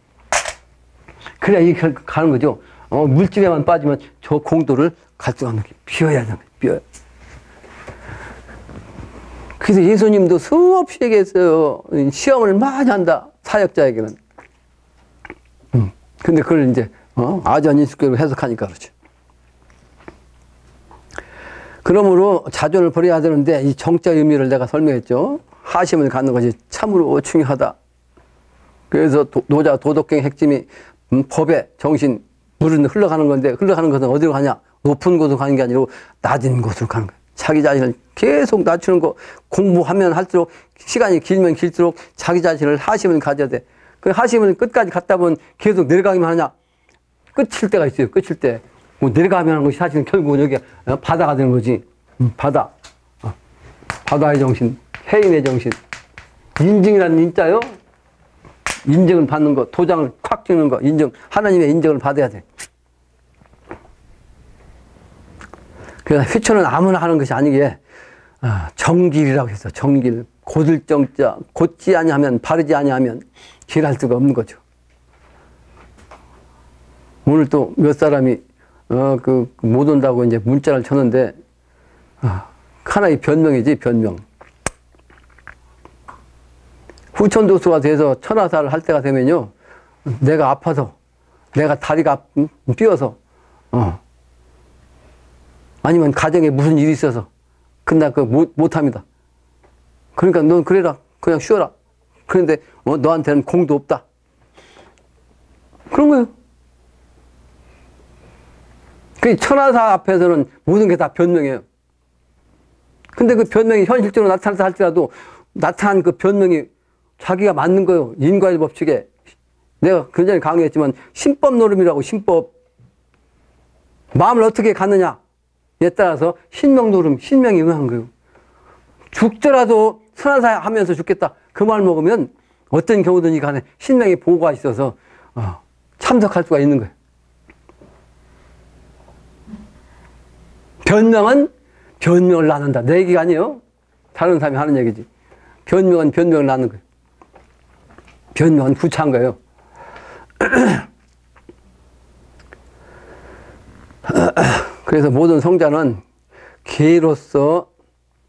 S1: 그래야 이게 가는 거죠. 물질에만 빠지면 저 공도를 갈 수가 없는 게 비워야 되는 거예요. 비워야. 그래서 예수님도 수없이 얘기했어요. 시험을 많이 한다. 사역자에게는. 근데 그걸 이제 아전인수교로 해석하니까 그렇죠. 그러므로 자존을 버려야 되는데 이 정자 의미를 내가 설명했죠. 하심을 갖는 것이 참으로 중요하다. 그래서 노자 도덕경의 핵심이 법의 정신 물은 흘러가는 건데 흘러가는 것은 어디로 가냐? 높은 곳으로 가는 게 아니고 낮은 곳으로 가는 거예요. 자기 자신을 계속 낮추는 거, 공부하면 할수록, 시간이 길면 길수록 자기 자신을 하심을 가져야 돼. 그 하심을 끝까지 갔다 보면 계속 내려가기만 하냐? 끝일 때가 있어요, 끝일 때. 뭐 내려가면 하는 것이 사실은 결국은 여기 바다가 되는 거지. 바다. 바다의 정신, 해인의 정신. 인증이라는 인자요? 인증을 받는 거, 도장을 콱 찍는 거, 인증, 하나님의 인정을 받아야 돼. 그래서 휘초는 아무나 하는 것이 아니기에 정길이라고 해서 정길, 곧을 정자, 곧지 아니하면, 바르지 아니하면 길할 수가 없는 거죠. 오늘 또 몇 사람이 못 온다고 이제 문자를 쳤는데 하나의 변명이지, 변명. 후천도수가 돼서 천하사를 할 때가 되면요, 내가 아파서, 내가 다리가 삐어서, 아니면 가정에 무슨 일이 있어서, 근데 못합니다. 그러니까 넌 그래라. 그냥 쉬어라. 그런데, 너한테는 공도 없다. 그런 거예요. 그 천하사 앞에서는 모든 게 다 변명이에요. 근데 그 변명이 현실적으로 나타나서 할지라도, 나타난 그 변명이 자기가 맞는 거예요. 인과일 법칙에. 내가 굉장히 강의했지만, 신법 노름이라고, 신법. 마음을 어떻게 갖느냐에 따라서 신명 노름, 신명이 응한 거예요. 죽더라도 천하사 하면서 죽겠다. 그 말 먹으면 어떤 경우든지 간에 신명의 보호가 있어서 참석할 수가 있는 거예요. 변명은 변명을 낳는다. 내 얘기가 아니에요. 다른 사람이 하는 얘기지. 변명은 변명을 낳는 거예요. 변명은 구차한 거예요. 그래서 모든 성자는 계로서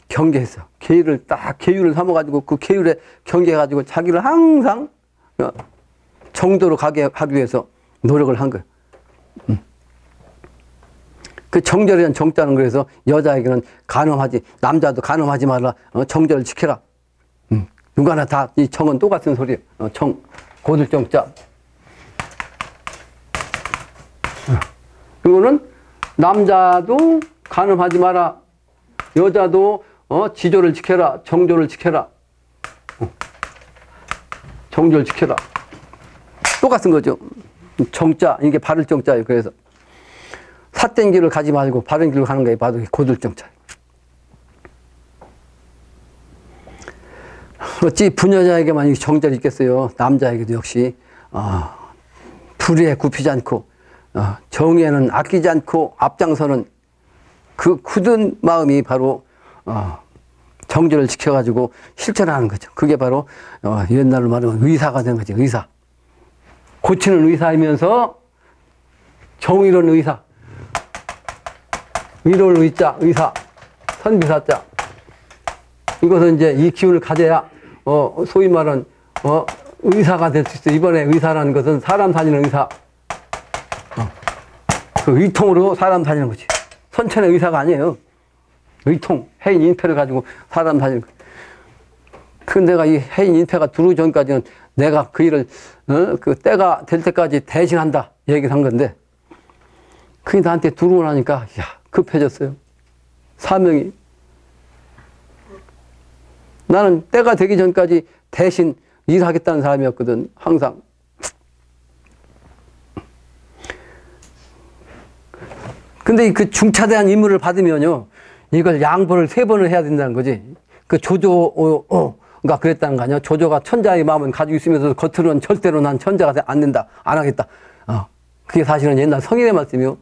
S1: 경계했어. 계율을 딱 계율을 삼아가지고 그 계율에 경계해가지고 자기를 항상 정도로 가게 하기 위해서 노력을 한 거예요. 그 정절이란 정자는 그래서 여자에게는 간음하지, 남자도 간음하지 말라. 정절을 지켜라. 누가나 다 이 정은 똑같은 소리예요. 정, 고들 정자. 그거는 남자도 간음하지 마라. 여자도 지조를 지켜라. 정조를 지켜라. 정조를 지켜라. 똑같은 거죠. 정자, 이게 바를 정자예요. 그래서 삿된 길을 가지 말고 바른 길로 가는 거예요. 바로 고들 정자. 어찌 부녀자에게만 정절이 있겠어요. 남자에게도 역시 불의에 굽히지 않고 정의에는 아끼지 않고 앞장서는 그 굳은 마음이 바로 정절을 지켜가지고 실천하는 거죠. 그게 바로 옛날로 말하면 의사가 된 거죠. 의사. 고치는 의사이면서 정의로운 의사. 의로울 의자, 의사. 선비사자. 이것은 이제 이 기운을 가져야 소위 말하는 의사가 될 수 있어요. 이번에 의사라는 것은 사람 살리는 의사. 그 의통으로 사람 살리는 거지. 선천의 의사가 아니에요. 의통, 해인 인패를 가지고 사람 살리는 거. 그 내가 이 해인 인패가 들어오기 전까지는 내가 그 일을 그 때가 될 때까지 대신한다 얘기를 한 건데, 그게 나한테 들어오고 나니까 급해졌어요. 사명이. 나는 때가 되기 전까지 대신 일하겠다는 사람이었거든, 항상. 근데 그 중차대한 임무를 받으면요, 이걸 양보를 3번을 해야 된다는 거지. 그 조조가 그랬다는 거 아니야? 조조가 천자의 마음은 가지고 있으면서 겉으로는 절대로 난 천자가 안 된다, 안 하겠다. 그게 사실은 옛날 성인의 말씀이요.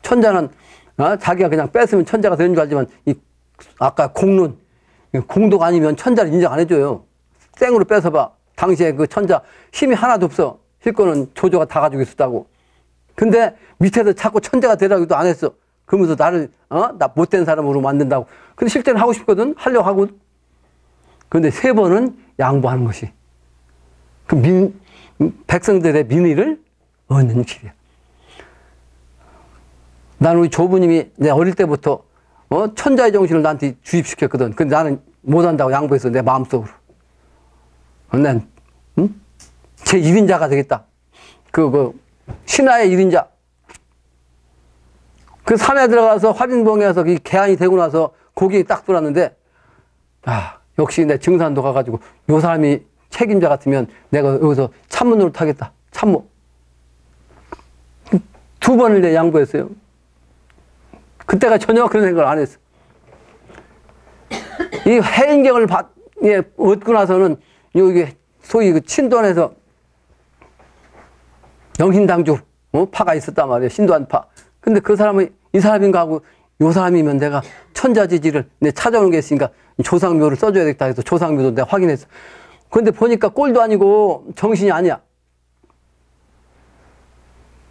S1: 천자는 자기가 그냥 뺐으면 천자가 되는 줄 알지만, 아까 공도가 아니면 천자를 인정 안 해줘요. 생으로 뺏어봐. 당시에 그 천자 힘이 하나도 없어. 실거는 조조가 다 가지고 있었다고. 근데 밑에서 자꾸 천자가 되라고 해도 안 했어. 그러면서 나를 나 못된 사람으로 만든다고. 근데 실제는 하고 싶거든. 하려고 하고. 근데 3번은 양보하는 것이 그 백성들의 민의를 얻는 길이야. 나는 우리 조부님이 내 어릴 때부터 천자의 정신을 나한테 주입시켰거든. 근데 나는 못한다고 양보했어. 내 마음속으로. 난 제 1인자가 되겠다. 신하의 1인자. 그 산에 들어가서 화린봉에서 이 개안이 되고 나서 고객이 딱 들어왔는데, 아, 역시 내 증산도 가가지고, 요 사람이 책임자 같으면 내가 여기서 참모노릇 하겠다. 참모. 2번을 내 양보했어요. 그때가 전혀 그런 생각을 안 했어. 이 해인경을 얻고 나서는 여기 소위 그 친도안에서 영신당주 파가 있었단 말이에요. 신도안 파. 근데 그 사람은 이 사람인가 하고 요 사람이면 내가 천자지지를 내 찾아오는 게 있으니까 조상묘를 써줘야 되겠다 해서 조상묘도 내가 확인했어. 근데 보니까 꼴도 아니고 정신이 아니야.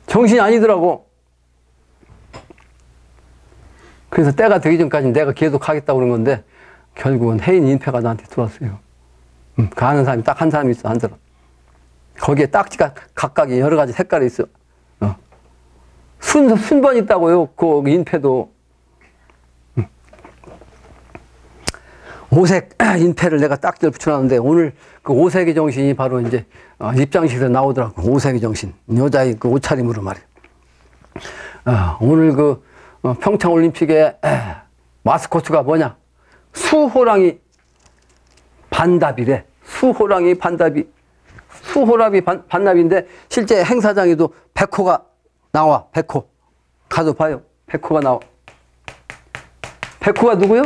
S1: 정신이 아니더라고. 그래서 때가 되기 전까지 내가 계속 하겠다고 그런 건데 결국은 해인 인패가 나한테 들어왔어요. 그 아는 사람이 딱 한 사람이 있어, 한 사람. 거기에 딱지가 각각 여러 가지 색깔이 있어. 순번 있다고요, 그 인패도. 오색 인패를 내가 딱지를 붙여놨는데 오늘 그 오색의 정신이 바로 이제 입장식에서 나오더라고. 오색의 정신. 여자의 그 옷차림으로 말이야. 오늘 그 평창올림픽의 마스코트가 뭐냐? 수호랑이 반답이래. 수호랑이 반답이. 수호랑이 반납인데 실제 행사장에도 백호가 나와. 백호. 가서 봐요. 백호가 나와. 백호가 누구요?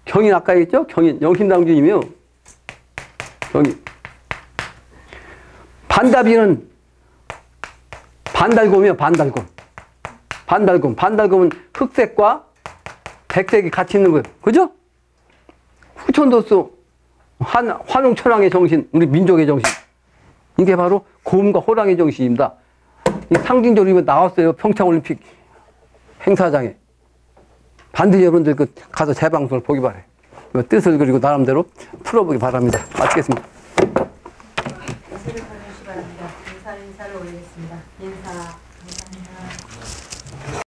S1: 경인 아까 했죠? 경인. 영신당주님이요. 경인. 반답이는 반달곰이요. 반달곰. 반달곰. 반달곰은 흑색과 백색이 같이 있는 거예요. 그죠? 후천도수 환웅천왕의 정신, 우리 민족의 정신. 이게 바로 곰과 호랑의 정신입니다. 이 상징적으로 이거 나왔어요. 평창올림픽 행사장에. 반드시 여러분들 가서 재방송을 보기 바래요. 뜻을 그리고 나름대로 풀어보기 바랍니다. 마치겠습니다.
S2: 인사를 보내주시 바랍니다. 인사를 올리겠습니다. 인사.